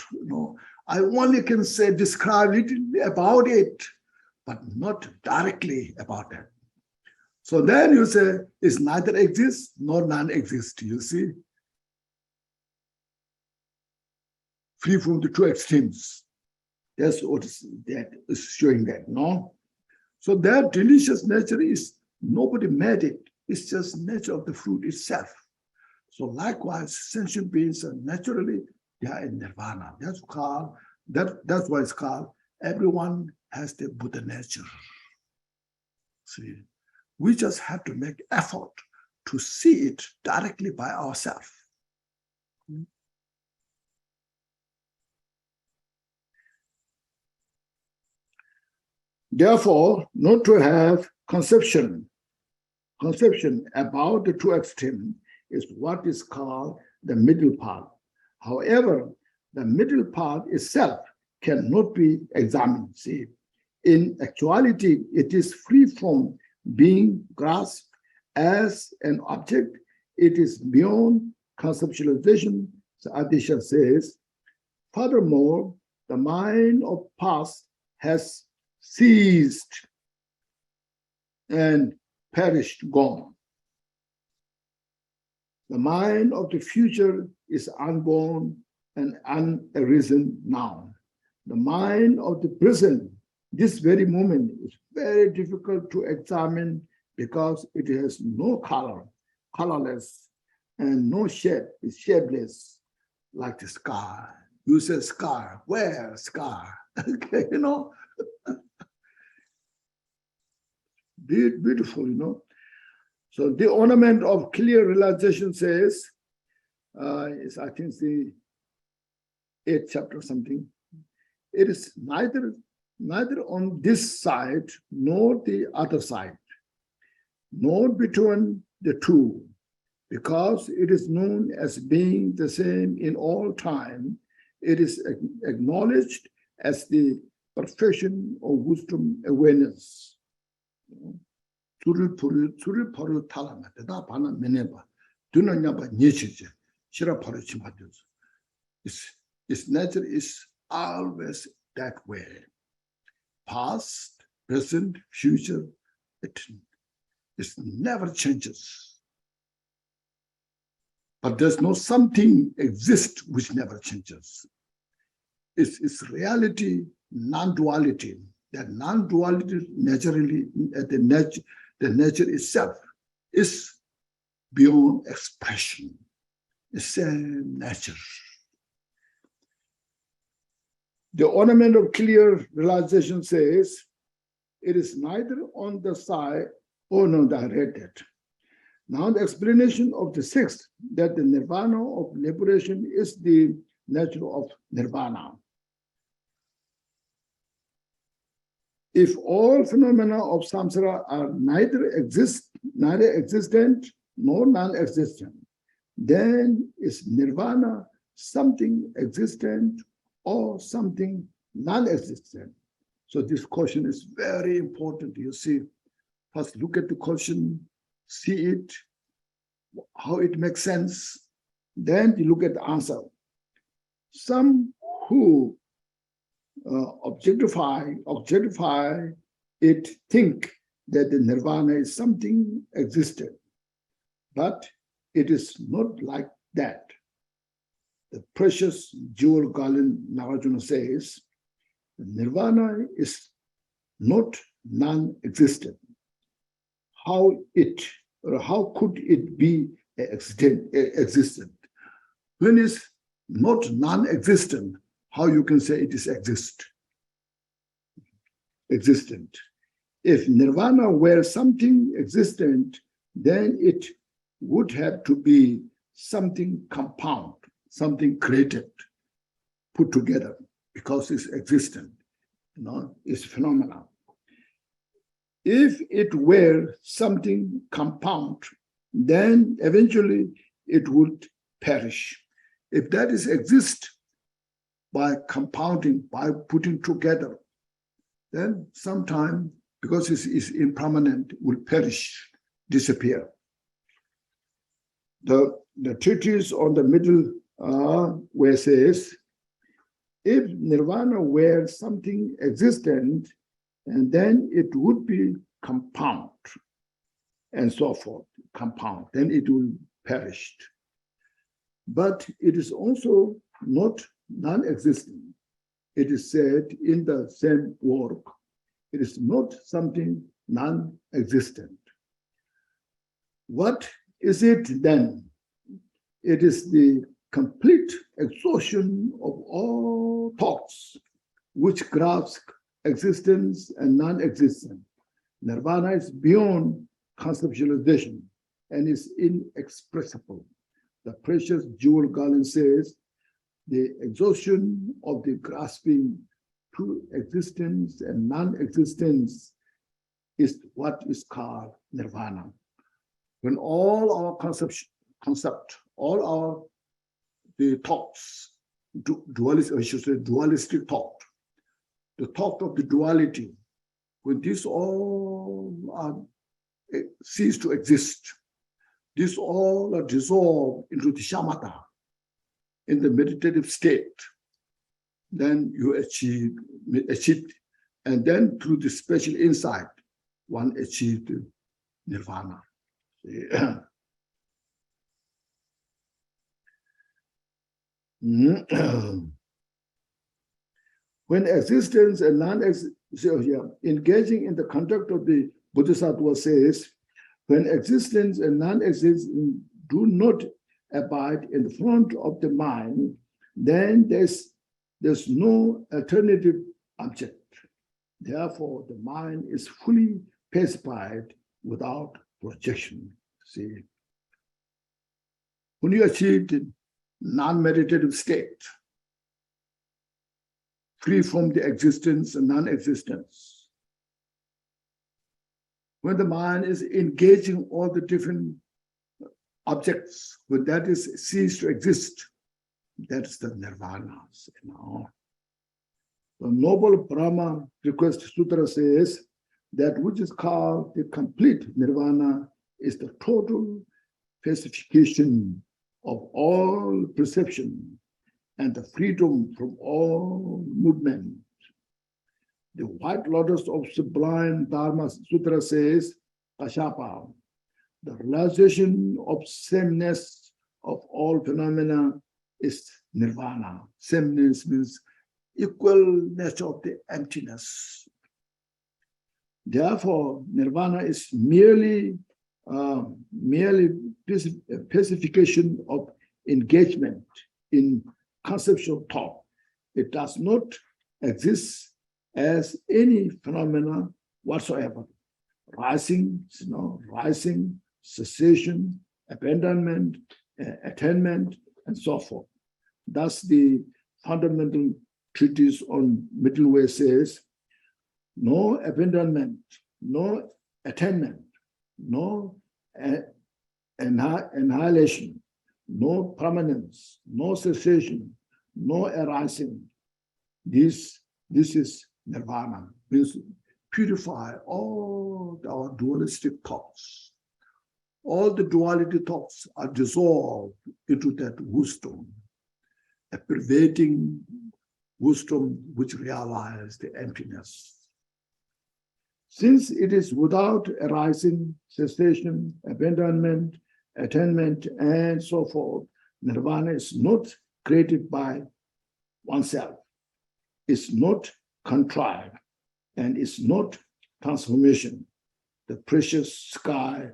I only can say, describe a little about it, but not directly about it. So then you say, it's neither exists nor none exists, you see? Free from the two extremes. That's what that is showing that, So that delicious nature is, nobody made it. It's just nature of the fruit itself. So likewise, sentient beings are naturally, they are in nirvana. That's why it's called, everyone has the Buddha nature. See, we just have to make effort to see it directly by ourselves. Therefore, not to have conception about the two extremes is what is called the middle path. However, the middle path itself cannot be examined. See, in actuality, it is free from being grasped as an object. It is beyond conceptualization. So Adisha says, furthermore, the mind of past has ceased and perished, gone. The mind of the future is unborn and unarisen now. The mind of the present, this very moment, is very difficult to examine because it has no color, colorless, and no shape, it's shapeless, like the sky. You say sky, where sky? Okay, you know. Beautiful, you know. So the ornament of clear realization says, I think it's the 8th chapter or something. It is neither on this side nor the other side, nor between the two, because it is known as being the same in all time. It is acknowledged as the perfection of wisdom awareness. Its nature is always that way. Past, present, future, it never changes. But there's no something exists which never changes. It's reality, non-duality. That non-duality naturally, the nature itself is beyond expression. The same nature. The ornament of clear realization says, it is neither on the side, oh no, I read that. Now the explanation of the 6th, that the nirvana of liberation is the nature of nirvana. If all phenomena of samsara are neither existent nor non-existent, then is nirvana something existent or something non-existent? So this question is very important. You see, first look at the question, see it, how it makes sense, then you look at the answer. Some who objectify it think that the nirvana is something existent, but it is not like that. The precious jewel garland Nagarjuna says, nirvana is not non-existent. How could it be existent? When it's not non-existent, how you can say it is existent? If nirvana were something existent, then it would have to be something compound, something created, put together, because it's existent, you know, it's phenomena. If it were something compound, then eventually it would perish. If that is exist by compounding, by putting together, then sometime, because it's impermanent, will perish, disappear. The treatise on the middle where it says, if nirvana were something existent, and then it would be compound, and so forth, compound, then it will perish. But it is also not non-existent. It is said in the same work, it is not something non-existent. What is it then? It is the complete exhaustion of all thoughts which grasp existence and non-existence. Nirvana is beyond conceptualization and is inexpressible. The precious jewel garland says, the exhaustion of the grasping to existence and non-existence is what is called nirvana. When all our all our thoughts, dualistic thought, the thought of the duality, when this all cease to exist, this all are dissolved into the shamatha, in the meditative state, then you achieve, and then through the special insight, one achieved nirvana. When existence and non-existence, engaging in the conduct of the Bodhisattva says, when existence and non-existence do not abide in the front of the mind, then there's no alternative object. Therefore, the mind is fully pacified without projection. See, when you achieve the non-meditative state, free from the existence and non-existence, when the mind is engaging all the different objects, when that is ceased to exist, that is the nirvana. The Noble Brahma Request Sutra says that which is called the complete nirvana is the total pacification of all perception and the freedom from all movement. The White Lotus of Sublime Dharma Sutra says, Kashapa, the realization of sameness of all phenomena is nirvana. Sameness means equal nature of the emptiness. Therefore, nirvana is merely pacification of engagement in conceptual thought. It does not exist as any phenomena whatsoever. Rising, cessation, abandonment, attainment, and so forth. Thus, the fundamental treatise on middle way says, no abandonment, no attainment, no annihilation, no permanence, no cessation, no arising. This is nirvana, means purify all our dualistic thoughts. All the duality thoughts are dissolved into that wisdom, a pervading wisdom which realizes the emptiness. Since it is without arising, cessation, abandonment, attainment, and so forth, nirvana is not created by oneself, it's not contrived, and it's not transformation. The precious sky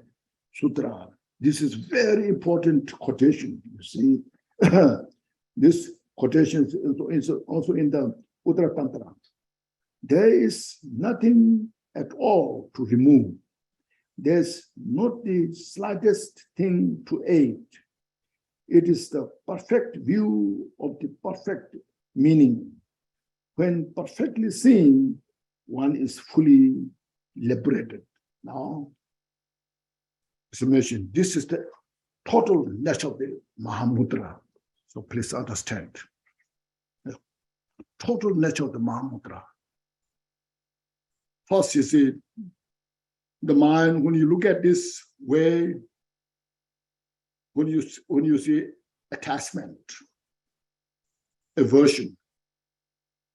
sutra. This is very important quotation, you see. This quotation is also in the Uttara Tantra. There is nothing at all to remove. There's not the slightest thing to aid. It is the perfect view of the perfect meaning. When perfectly seen, one is fully liberated. Now, as I mentioned, this is the total nature of the Mahamudra. So please understand. The total nature of the Mahamudra. First, you see, the mind, when you look at this way, when you see attachment, aversion,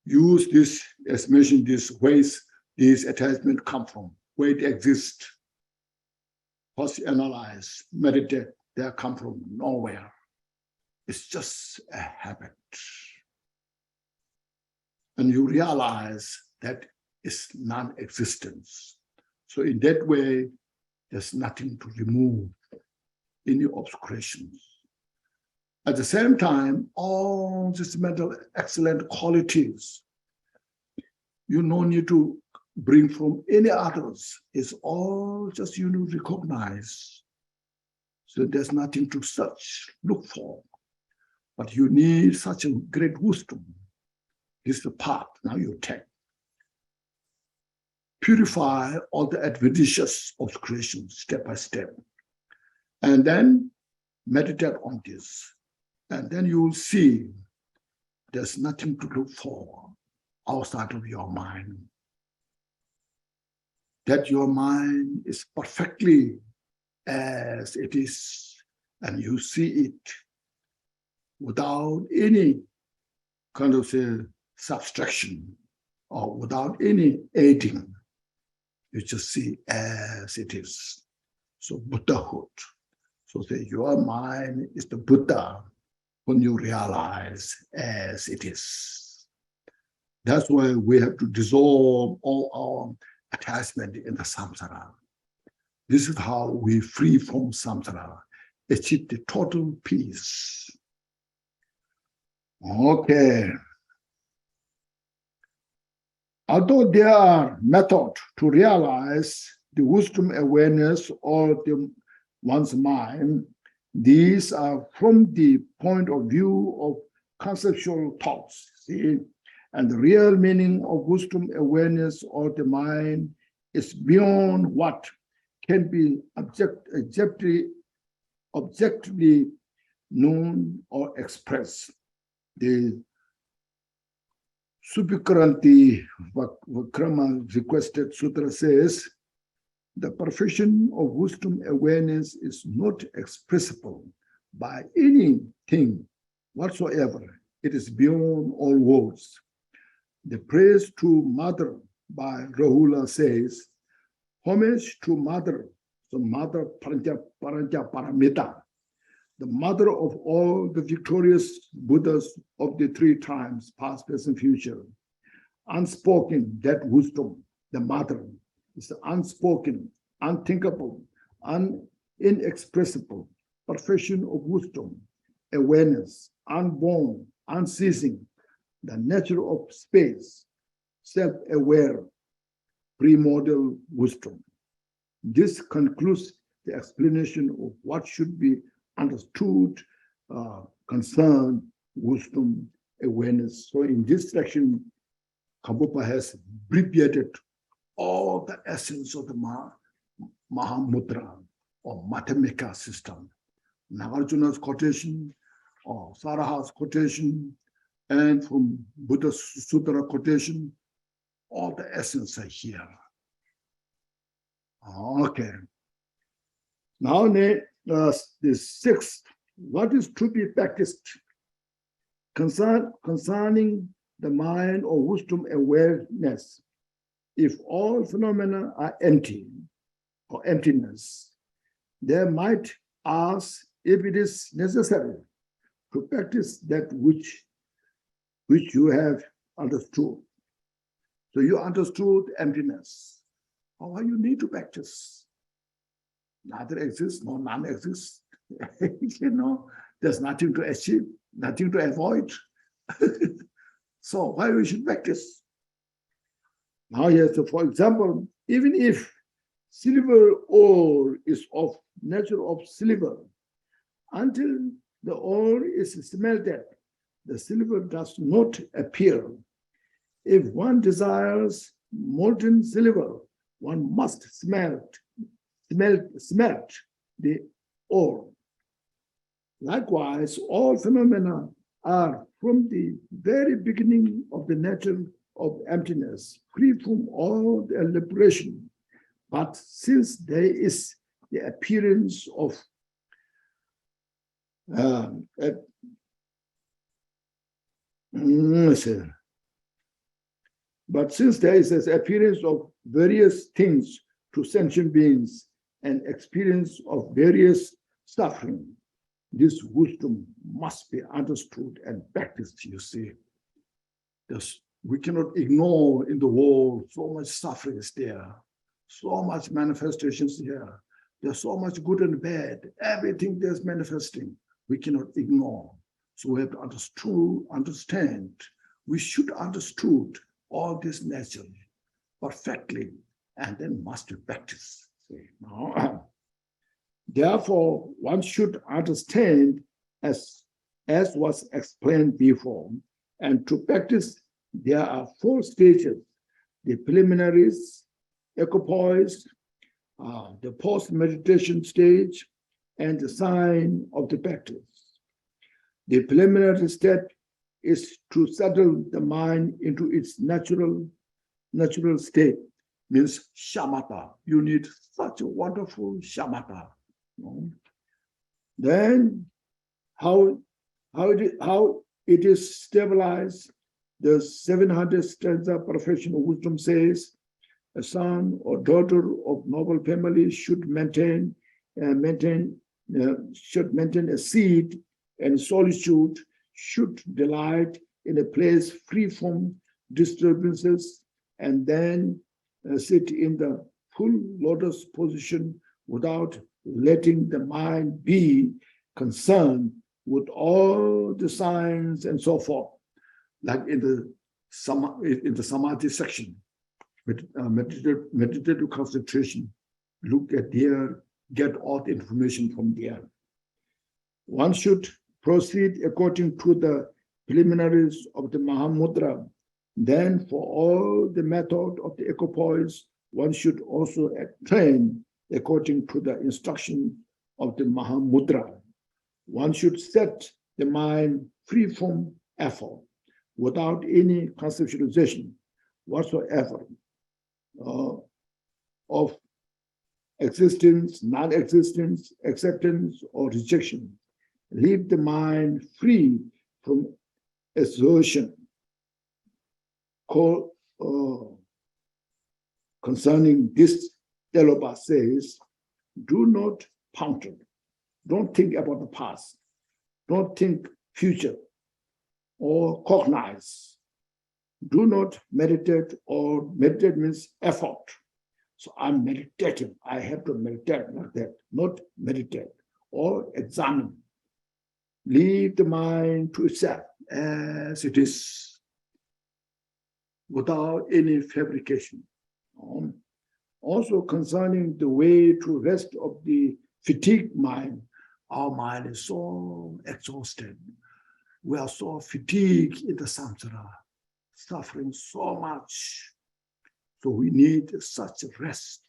use this, as mentioned, these ways these attachments come from, where it exists. First, analyze, meditate, they come from nowhere. It's just a habit. And you realize that it's non-existence. So in that way, there's nothing to remove, any obscurations. At the same time, all these mental excellent qualities, you no need to bring from any others. It's all just you know, recognize. So there's nothing to search, look for. But you need such a great wisdom. This is the path now you take. Purify all the adventitious obscurations step by step. And then meditate on this. And then you will see there's nothing to look for outside of your mind. That your mind is perfectly as it is, and you see it without any kind of say, subtraction or without any aiding. you just see as it is. So Buddhahood. So say your mind is the Buddha when you realize as it is. That's why we have to dissolve all our attachment in the samsara. This is how we free from samsara, achieve the total peace. Okay. Although there are methods to realize the wisdom awareness of one's mind, these are from the point of view of conceptual thoughts. See? And the real meaning of wisdom awareness of the mind is beyond what can be objectively known or expressed. The Subhikranti Vakrama requested sutra says, the perfection of wisdom awareness is not expressible by anything whatsoever. It is beyond all words. The praise to Mother by Rahula says, homage to Mother, so Mother Paranja Paramita, the mother of all the victorious Buddhas of the three times, past, present, future. Unspoken, that wisdom, the mother, is the unspoken, unthinkable, inexpressible perfection of wisdom, awareness, unborn, unceasing, the nature of space, self-aware, primordial wisdom. This concludes the explanation of what should be understood concern wisdom awareness. So in this section, Gampopa has abbreviated all the essence of the Mahamudra or Mathemika system. Nagarjuna's quotation or Saraha's quotation and from Buddha's Sutra quotation, all the essence are here. Okay. Now the sixth, what is to be practiced concerning the mind or wisdom awareness? If all phenomena are empty or emptiness, they might ask if it is necessary to practice that which you have understood. So you understood emptiness. How you need to practice? Neither exists nor none exists. There's nothing to achieve, nothing to avoid. So why we should practice? Now, yes, so for example, even if silver ore is of nature of silver, until the ore is smelted, the silver does not appear. If one desires molten silver, one must smelt the ore. Likewise, all phenomena are from the very beginning of the nature of emptiness, free from all the elaboration. But since there is the appearance of but since there is this appearance of various things to sentient beings and experience of various suffering, this wisdom must be understood and practiced, you see. We cannot ignore in the world so much suffering is there, so much manifestations here. There's so much good and bad, everything there's manifesting. We cannot ignore. So we have to understand. We should understood all this naturally, perfectly, and then must be practiced. Therefore, one should understand as was explained before, and to practice, there are 4 stages: the preliminaries, equipoise, the post-meditation stage, and the sign of the practice. The preliminary step is to settle the mind into its natural state, means shamatha. You need such a wonderful shamatha. Then how it is stabilized, the 700 stanza perfection of wisdom says, a son or daughter of noble family should maintain a seat and solitude, should delight in a place free from disturbances, and then sit in the full lotus position without letting the mind be concerned with all the signs and so forth, like in the samadhi section, meditative concentration. Look at there, get all the information from there. One should proceed according to the preliminaries of the Mahamudra. Then, for all the method of the equipoise, one should also train according to the instruction of the Mahamudra. One should set the mind free from effort, without any conceptualization whatsoever of existence, non-existence, acceptance, or rejection. Leave the mind free from assertion. Concerning this, Deloba says, do not ponder. Don't think about the past. Don't think future or cognize. Do not meditate, or meditate means effort. So I'm meditating. I have to meditate like that, not meditate or examine. Leave the mind to itself as it is, without any fabrication. Also concerning the way to rest of the fatigued mind, our mind is so exhausted. We are so fatigued in the samsara, suffering so much. So we need such rest.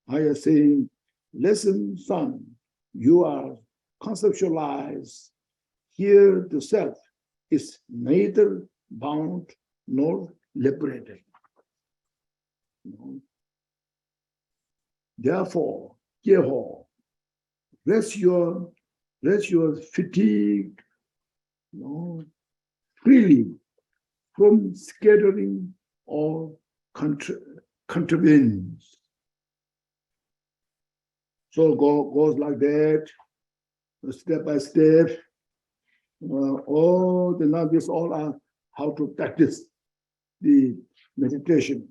I am saying, listen, son, you are conceptualized. Here the self is neither bound nor liberated. Therefore, rest your fatigue freely from scattering or contravenes. So goes like that, step by step. All the knowledge, all are how to practice the meditation.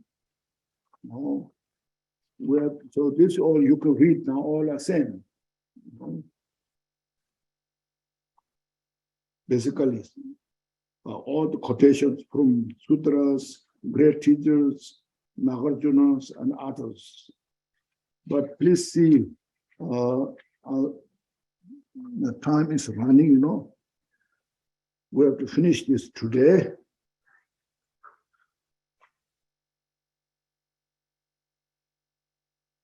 So this all you can read now, all are same. Basically, all the quotations from sutras, great teachers, Nagarjunas, and others. But please see, the time is running, We have to finish this today.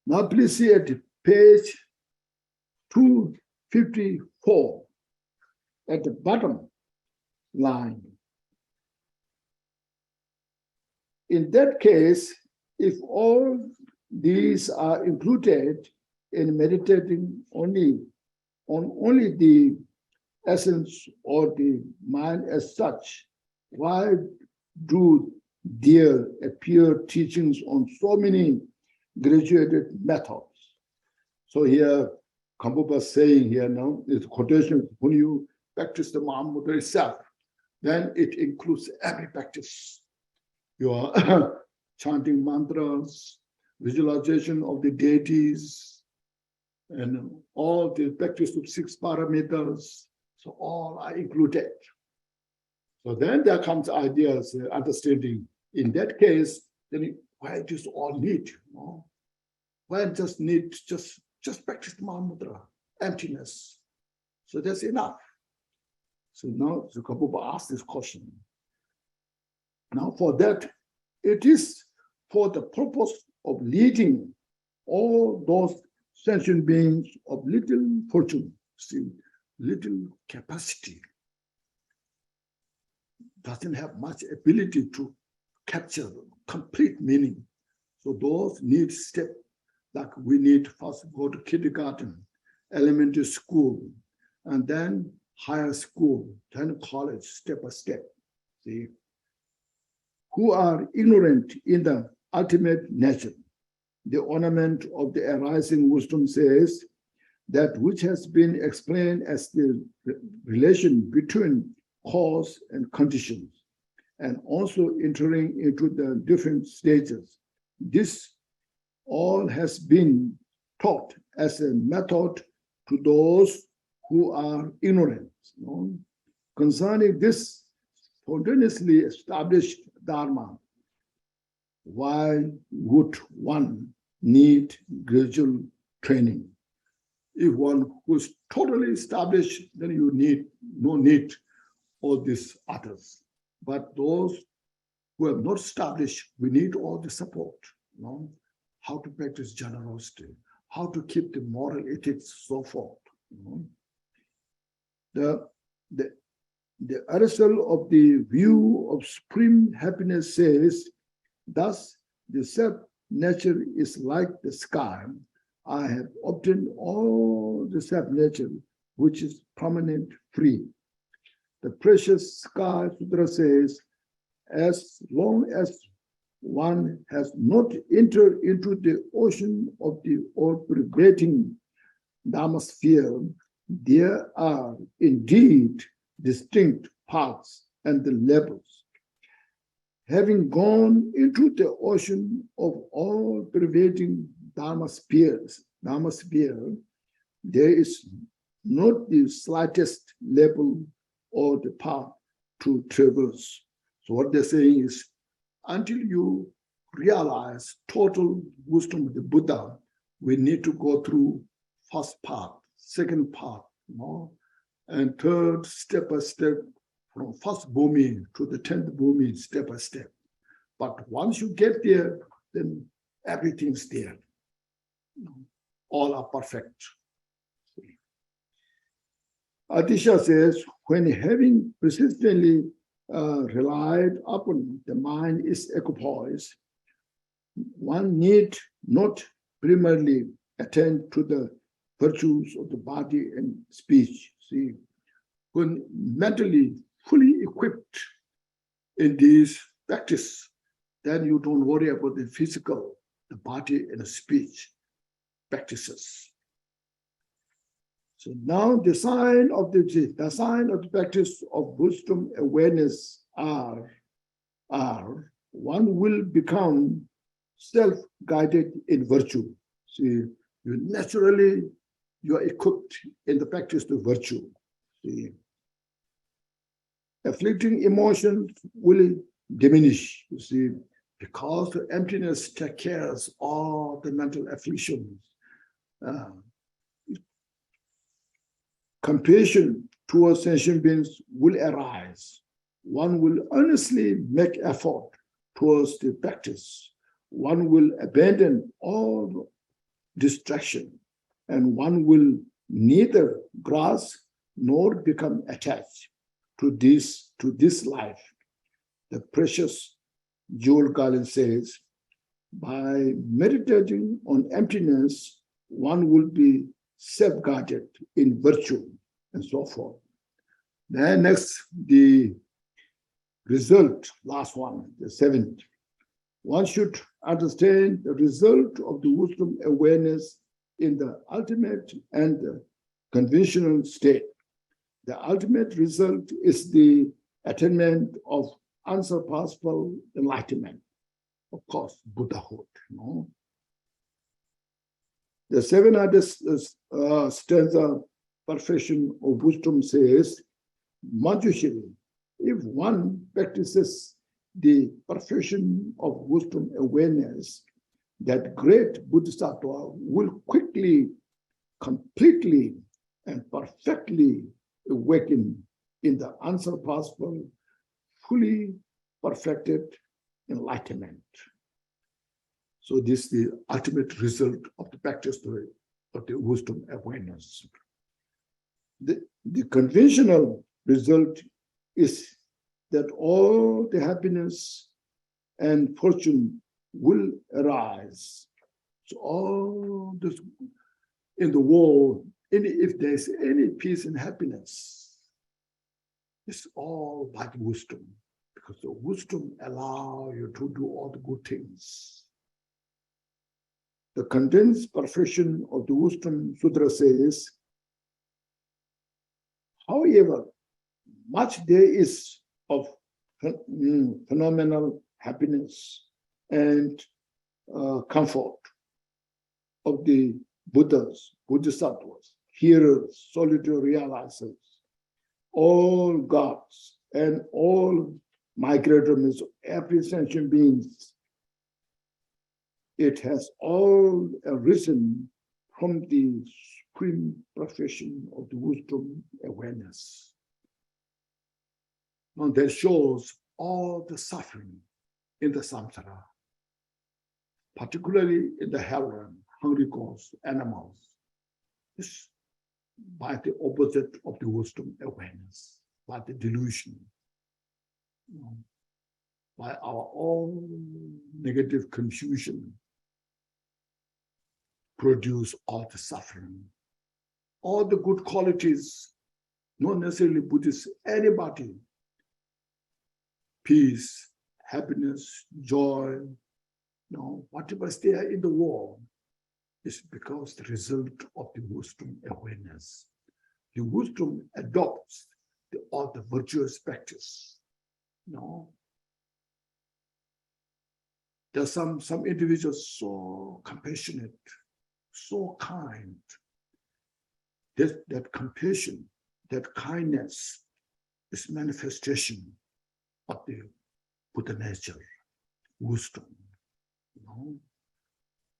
Now please see at page 254, at the bottom line. In that case, if all these are included in meditating only on the essence or the mind as such, why do there appear teachings on so many graduated methods? So here, Gampopa is saying here now, is quotation, when you practice the Mahamudra itself, then it includes every practice. You are chanting mantras, visualization of the deities, and all the practice of 6 parameters. So all are included. So then there comes ideas, understanding. In that case, then why just all need? Why just need just practice Mahamudra, emptiness? So that's enough. So now the Gampopa asked this question. Now for that, it is for the purpose of leading all those sentient beings of little fortune, little capacity, doesn't have much ability to capture complete meaning. So those need step, like we need first go to kindergarten, elementary school, and then higher school, then college, step by step. See, who are ignorant in the ultimate nature. The ornament of the arising wisdom says that which has been explained as the relation between cause and conditions, and also entering into the different stages. This all has been taught as a method to those who are ignorant. Concerning this spontaneously established Dharma, why would one need gradual training? If one was totally established, then you need no need all these others. But those who have not established, we need all the support. How to practice generosity, how to keep the moral ethics, so forth. The Aristotle of the view of supreme happiness says, thus the self-nature is like the sky. I have obtained all the self-nature, which is permanent, free. The precious sky Sutra says, as long as one has not entered into the ocean of the all-pervading Dharmasphere, there are indeed distinct paths and the levels. Having gone into the ocean of all-pervading Dharmasphere, there is not the slightest level or the path to traverse. So what they're saying is, until you realize total wisdom of the Buddha, we need to go through first part, second part, and third, step by step, from first bhumi to the 10th bhumi, step by step. But once you get there, then everything's there. All are perfect. Atisha says, when having persistently relied upon the mind is equipoised, one need not primarily attend to the virtues of the body and speech. See, when mentally fully equipped in this practice, then you don't worry about the physical, the body and the speech practices. So now the sign of the practice of wisdom awareness are one will become self-guided in virtue. See, you are equipped in the practice of virtue. See, afflicting emotions will diminish, you see, because the emptiness takes care of all the mental afflictions. Compassion towards sentient beings will arise. One will earnestly make effort towards the practice. One will abandon all distraction, and one will neither grasp nor become attached to this life. The precious Jewel Garland says, by meditating on emptiness, one will be safeguarded in virtue, and so forth. Then next, the result, last one, the seventh. One should understand the result of the wisdom awareness in the ultimate and the conventional state. The ultimate result is the attainment of unsurpassable enlightenment, of course, Buddhahood. The 700th stanza, Perfection of Wisdom, says, Manjushri, if one practices the perfection of wisdom awareness, that great Bodhisattva will quickly, completely, and perfectly awaken in the unsurpassable, fully perfected enlightenment. So this is the ultimate result of the practice of the wisdom awareness. The conventional result is that all the happiness and fortune will arise. So all this in the world, if there's any peace and happiness, it's all by the wisdom, because the wisdom allows you to do all the good things. the condensed perfection of the wisdom sutra says, however, much there is of phenomenal happiness and comfort of the Buddhas, Bodhisattvas, hearers, solitary realizers, all gods and all migratories, every sentient beings. It has all arisen from the supreme perfection of the wisdom awareness. And that shows all the suffering in the samsara, particularly in the hell realm, hungry ghosts, animals. This by the opposite of the wisdom awareness, by the delusion, by our own negative confusion, produce all the suffering. All the good qualities, not necessarily Buddhist, anybody, peace, happiness, joy, whatever is there in the world is because the result of the wisdom awareness. The wisdom adopts all the virtuous practice. There's some individuals so compassionate, so kind. That compassion, that kindness is manifestation of the Buddha nature, wisdom.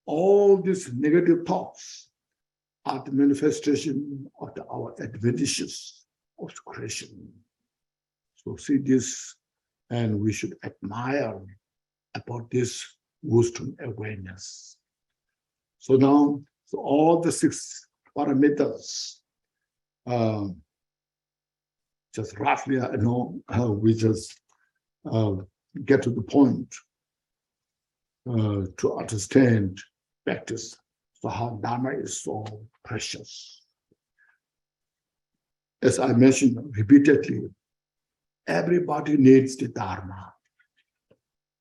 All these negative thoughts are the manifestation of our adventitious of creation. So see this, and we should admire about this wisdom awareness. So now, all the 6 parameters, just roughly, we just get to the point to understand, practice, so how Dharma is so precious. As I mentioned repeatedly, everybody needs the Dharma,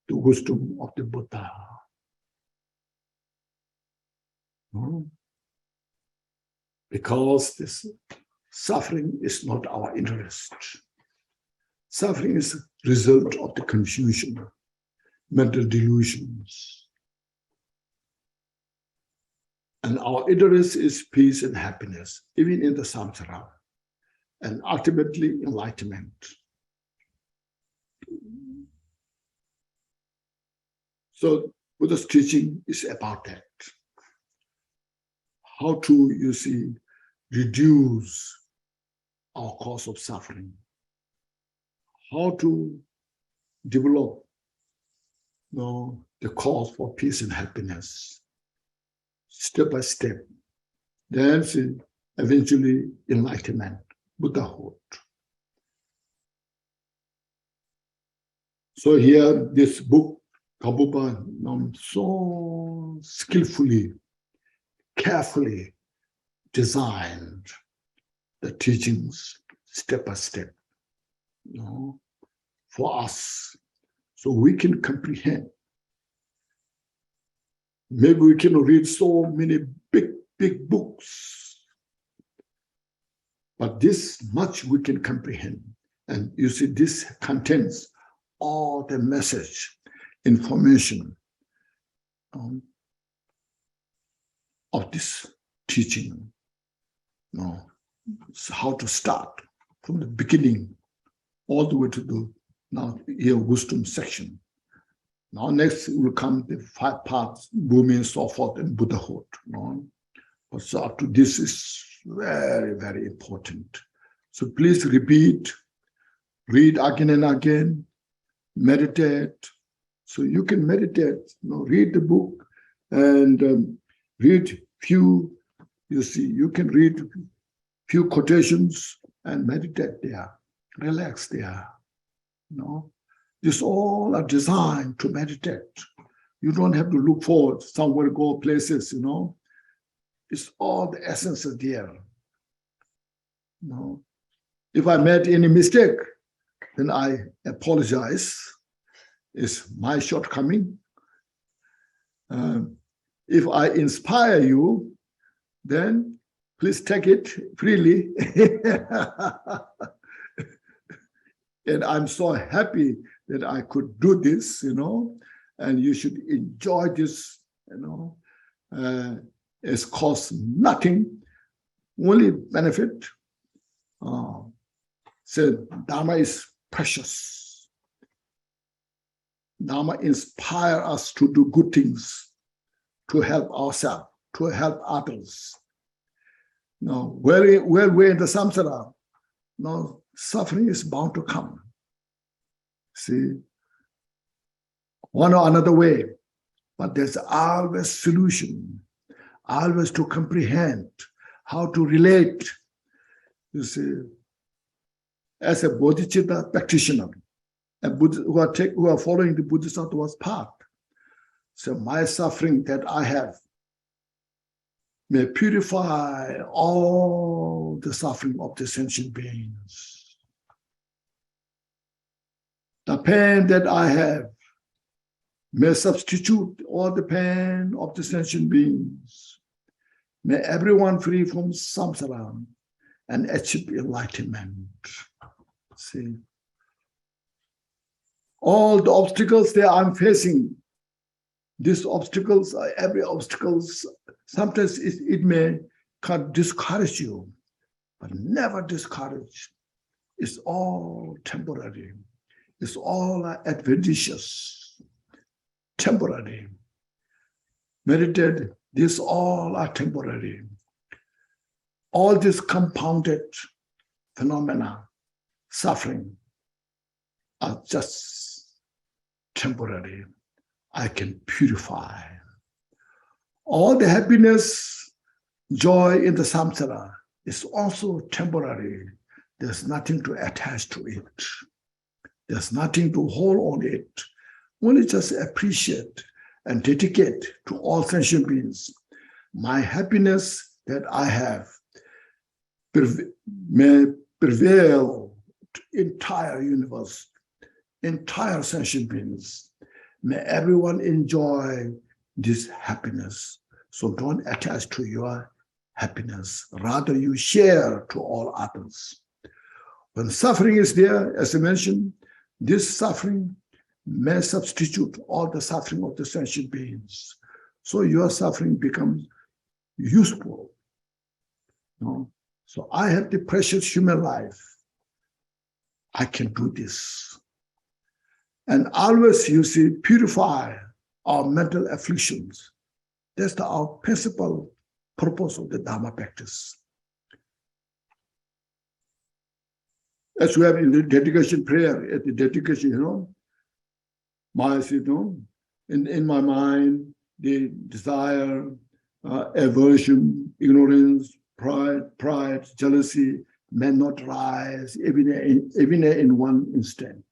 the wisdom of the Buddha. Because this suffering is not our interest. Suffering is a result of the confusion, mental delusions. And our interest is peace and happiness, even in the samsara, and ultimately enlightenment. So Buddha's teaching is about that. How to, reduce our cause of suffering. How to develop the cause for peace and happiness, step by step. Then eventually enlightenment, Buddhahood. So here, this book, Gampopa, so skillfully, carefully designed the teachings step by step, for us, so we can comprehend. Maybe we can read so many big books, but this much we can comprehend. And this contains all the message, information of this teaching. So how to start from the beginning all the way to the wisdom section. Now next will come the 5 parts, Bhumi and so forth, and Buddhahood. But so up to this is very, very important. So please repeat, read again and again, meditate. So you can meditate, read the book and read few, you can read few quotations and meditate there, relax there. These all are designed to meditate. You don't have to look forward somewhere, go places, It's all the essence of there. If I made any mistake, then I apologize. It's my shortcoming. if I inspire you, then please take it freely. And I'm so happy that I could do this, and you should enjoy this, It's cost nothing, only benefit. So Dharma is precious. Dharma inspires us to do good things, to help ourselves, to help others. Now, where we're in the samsara, now suffering is bound to come. See, one or another way, but there's always solution, always to comprehend how to relate. You see, as a bodhicitta practitioner, who are following the Bodhisattva's path. So my suffering that I have may purify all the suffering of the sentient beings. The pain that I have may substitute all the pain of the sentient beings. May everyone free from samsara and achieve enlightenment. See, all the obstacles that I'm facing, these obstacles, every obstacle, sometimes it may discourage you, but never discourage. It's all temporary. It's all adventitious, temporary. Meditate, these all are temporary. All these compounded phenomena, suffering, are just temporary. I can purify. All the happiness, joy in the samsara is also temporary. There's nothing to attach to it. There's nothing to hold on it. Only just appreciate and dedicate to all sentient beings. My happiness that I have may prevail to entire universe, entire sentient beings. May everyone enjoy this happiness. So don't attach to your happiness. Rather, you share to all others. When suffering is there, as I mentioned, this suffering may substitute all the suffering of the sentient beings. So your suffering becomes useful. So I have the precious human life. I can do this. And always, you see, purify our mental afflictions. That's our principal purpose of the Dharma practice. As we have in the dedication prayer, at the dedication, in my mind, the desire, aversion, ignorance, pride, jealousy may not rise even in one instant,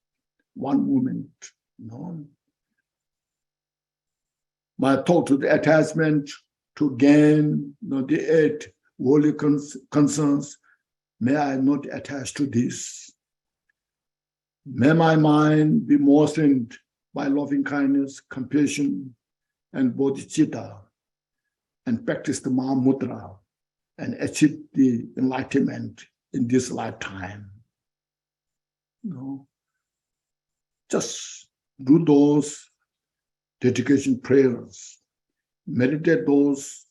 one moment. My thought to the attachment to gain, the 8 worldly concerns, may I not attach to this. May my mind be moistened by loving kindness, compassion, and bodhicitta, and practice the Mahamudra and achieve the enlightenment in this lifetime. Just do those dedication prayers, meditate those,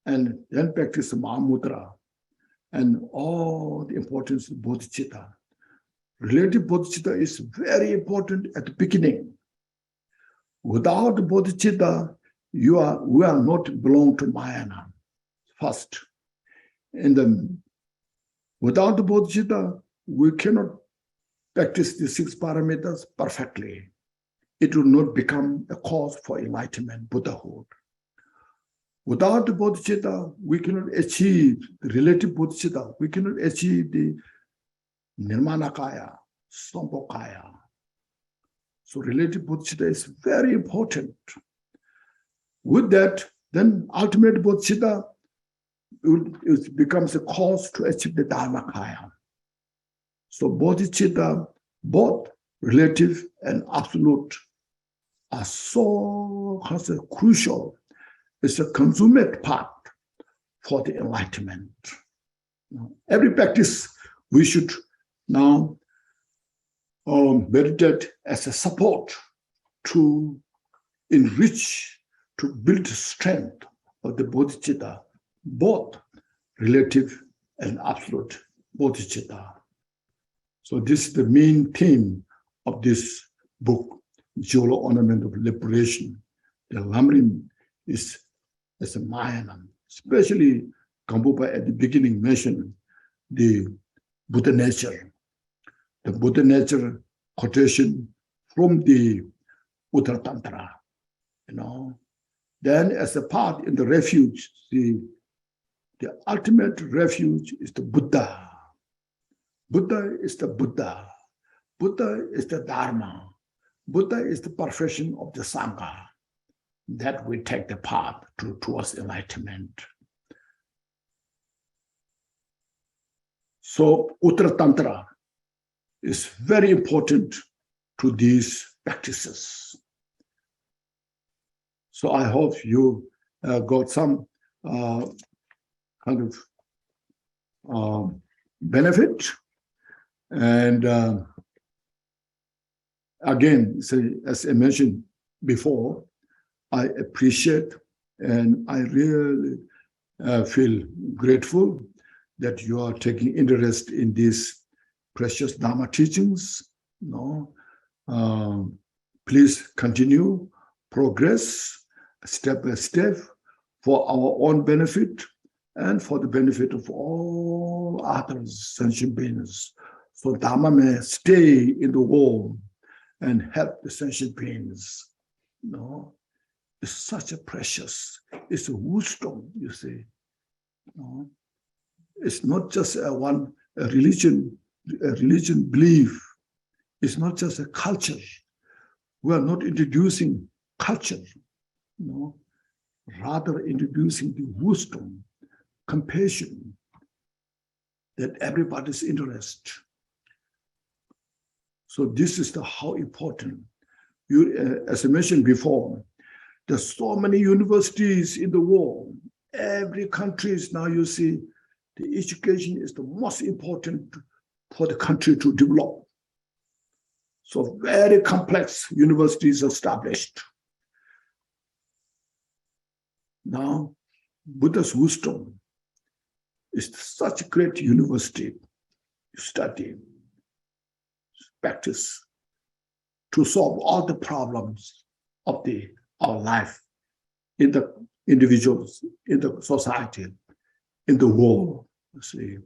and then practice the Mahamudra and all the importance of bodhicitta. Relative bodhicitta is very important at the beginning. Without bodhicitta, we are not belong to Mayana. First, without the bodhicitta, we cannot practice the 6 parameters perfectly. It will not become a cause for enlightenment, Buddhahood. Without the bodhicitta, we cannot achieve the relative bodhicitta. We cannot achieve the nirmanakaya, sambhokaya. So relative bodhicitta is very important. With that, then ultimate bodhicitta, it becomes a cause to achieve the dharmakaya. So bodhicitta, both relative and absolute, are so crucial is a consummate path for the enlightenment. Every practice we should now meditate as a support to enrich, to build strength of the bodhicitta, both relative and absolute bodhicitta. So this is the main theme of this book, Jewel Ornament of Liberation. The Lamrim is as a Mayanam, especially Gampopa at the beginning mentioned the Buddha nature. The Buddha nature quotation from the Uttara Tantra, Then as a part in the refuge, the ultimate refuge is the Buddha. Buddha is the Buddha. Buddha is the Dharma. Buddha is the perfection of the Sangha. That we take the path towards enlightenment. So Uttara Tantra is very important to these practices. So I hope you got some kind of benefit. And again, so as I mentioned before, I appreciate and I really feel grateful that you are taking interest in these precious Dharma teachings. Please continue, progress step by step for our own benefit and for the benefit of all others, sentient beings. So Dharma may stay in the world and help the sentient beings. It's such a precious, it's a wisdom, you see. It's not just a religion belief. It's not just a culture. We are not introducing culture, rather introducing the wisdom, compassion, that everybody's interest. So this is how important. As I mentioned before, there's so many universities in the world. Every country is now, you see, the education is the most important for the country to develop. So very complex universities established. Now, Buddha's wisdom is such a great university to study, practice, to solve all the problems of our life in the individuals, in the society, in the world. See,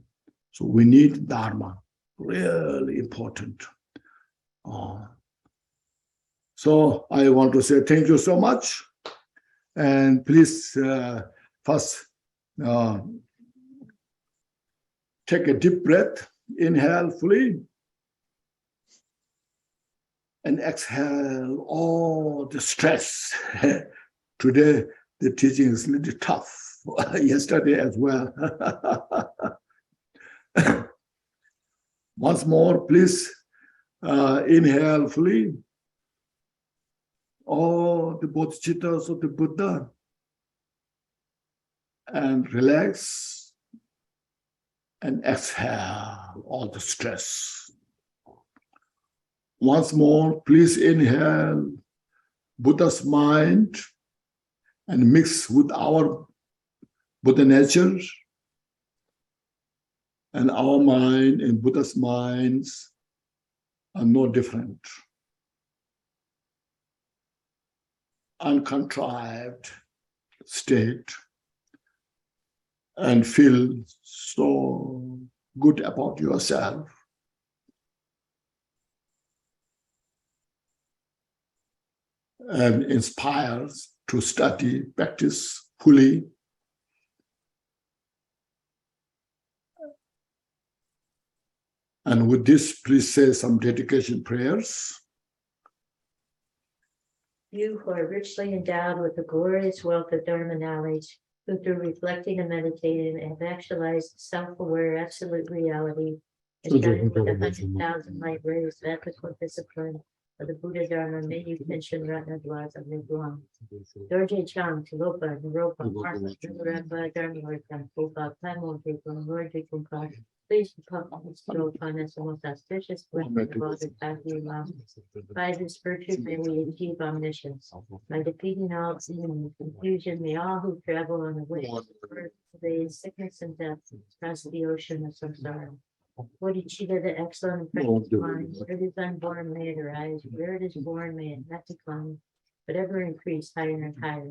so we need Dharma, really important. So I want to say thank you so much, and please first take a deep breath, inhale fully, and exhale all the stress. Today, the teaching is a little tough. Yesterday as well. Once more, please inhale fully. All the bodhicittas of the Buddha. And relax. And exhale all the stress. Once more, please inhale Buddha's mind and mix with our Buddha nature, and our mind and Buddha's minds are no different. Uncontrived state, and feel so good about yourself. And inspires to study, practice fully. And with this, please say some dedication prayers. You who are richly endowed with the glorious wealth of Dharma knowledge, who through reflecting and meditating have actualized self-aware absolute reality, and shining with 100,000 light rays of ethical discipline, of the Buddha Dharma, may you pension Ratna Dwars of Niguam. Dorje Chang, Talopa, Naropa, Martha, Rabba, Dharma, Gampopa, Pamo, Lord Vikumpa. Please bestow upon us the most auspicious blessing of all the Tathi. By this virtue may we achieve omniscience. By defeating all sin and confusion, may all who travel on the way of the sickness and death cross the ocean of samsara. Bodhicitta, the excellent and precious mind, where it is unborn, may it arise. Where it is born, may it not decline, but ever increase higher and higher.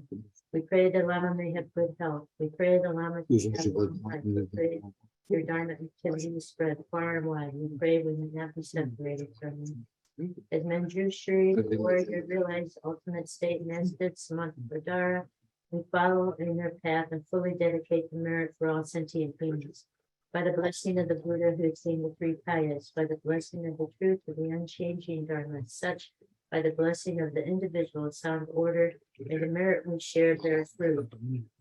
We pray the Lama may have good health. We pray the Lama may have long life. We pray your Dharma activity spread far and wide. We pray we may not be separated from you. As Manjushri, warrior, realize ultimate state and as did Samantabhadara, we follow in their path and fully dedicate the merit for all sentient beings. By the blessing of the Buddha who has seen the three kayas, by the blessing of the truth of the unchanging Dharma, such by the blessing of the individual sound order, may the merit we share bear fruit.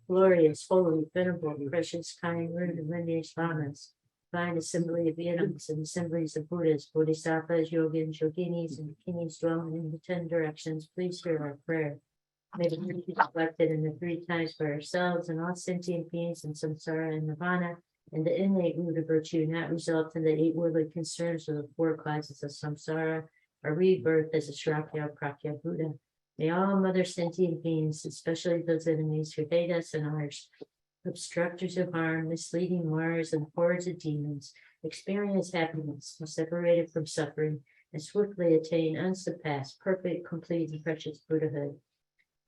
Glorious, holy, venerable, precious, kind, rude, and lineage lamas, divine assembly of Vedams and assemblies of Buddhas, Bodhisattvas, Yogins, Yoginis, and Kinis dwelling in the 10 directions, please hear our prayer. May the virtue be reflected in the 3 times for ourselves and all sentient beings in samsara and nirvana, and the innate root of virtue not result in the 8 worldly concerns of the 4 classes of samsara, or rebirth as a Shrakya Prakya Buddha. May all mother sentient beings, especially those enemies who hate us and ours, obstructors of harm, misleading wires, and hordes of demons, experience happiness, are separated from suffering, and swiftly attain unsurpassed, perfect, complete, and precious Buddhahood.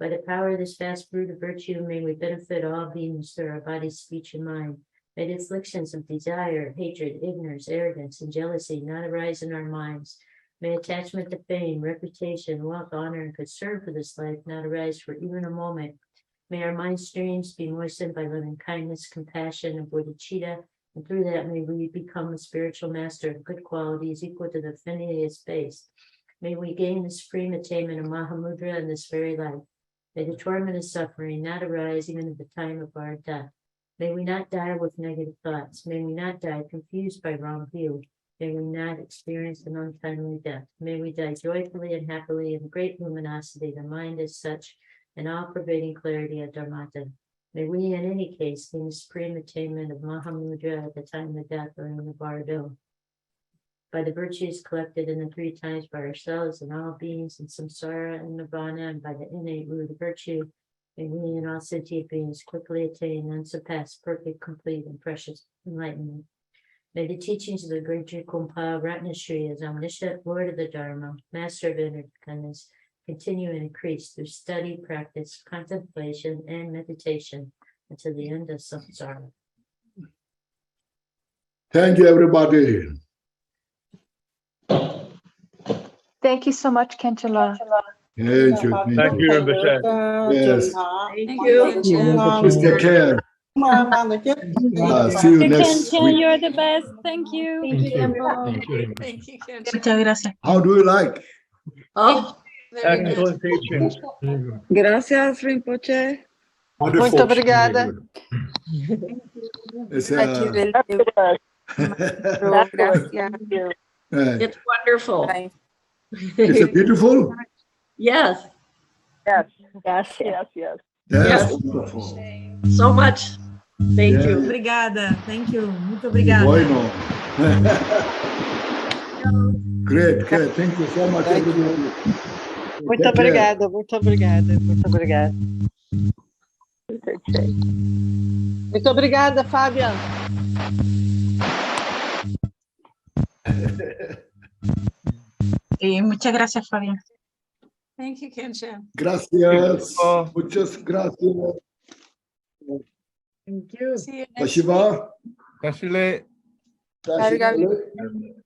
By the power of this vast root of virtue, may we benefit all beings through our body, speech, and mind. May the afflictions of desire, hatred, ignorance, arrogance, and jealousy not arise in our minds. May attachment to fame, reputation, wealth, honor, and concern for this life not arise for even a moment. May our mind streams be moistened by loving kindness, compassion, and bodhicitta, and through that may we become a spiritual master of good qualities equal to the infinity of space. May we gain the supreme attainment of Mahamudra in this very life. May the torment of suffering not arise even at the time of our death. May we not die with negative thoughts. May we not die confused by wrong view. May we not experience an untimely death. May we die joyfully and happily in great luminosity. The mind is such an all-pervading clarity of Dharmata. May we in any case gain the supreme attainment of Mahamudra at the time of death or in the bardo. By the virtues collected in the 3 times by ourselves and all beings in samsara and nirvana, and by the innate root of virtue, may we and all sentient beings quickly attain unsurpassed, perfect, complete, and precious enlightenment. May the teachings of the great Gampopa Ratnashri as omniscient Lord of the Dharma, Master of inner kindness, continue and increase through study, practice, contemplation, and meditation until the end of samsara. Thank you, everybody. Thank you so much, Khenchela. Thank you. Thank you, Rinpoche. Yes. Thank you. Please take care. See you next week. You're the best. Thank you. Thank you. Thank you. Muchas gracias. How do you like? Oh, very good. Excellent teachings. Gracias, Rinpoche. Wonderful. Muito obrigada. It's, Gracias. It's wonderful. is it beautiful? Yes, Yes. Yes, yes. Yes. That's Yes. wonderful. so much. Thank Yeah. you. Obrigada. Thank you. Muito obrigada. Bueno. Great. Thank you so much, everybody. Muito Take care. obrigada, muito obrigada, muito obrigada. Muito obrigada, Fábia. Muchas gracias, Fabián. Thank you, Kenshin. Gracias. Muchas gracias. Thank you. See you next week. Spasiba. Спасибо. Spasiba.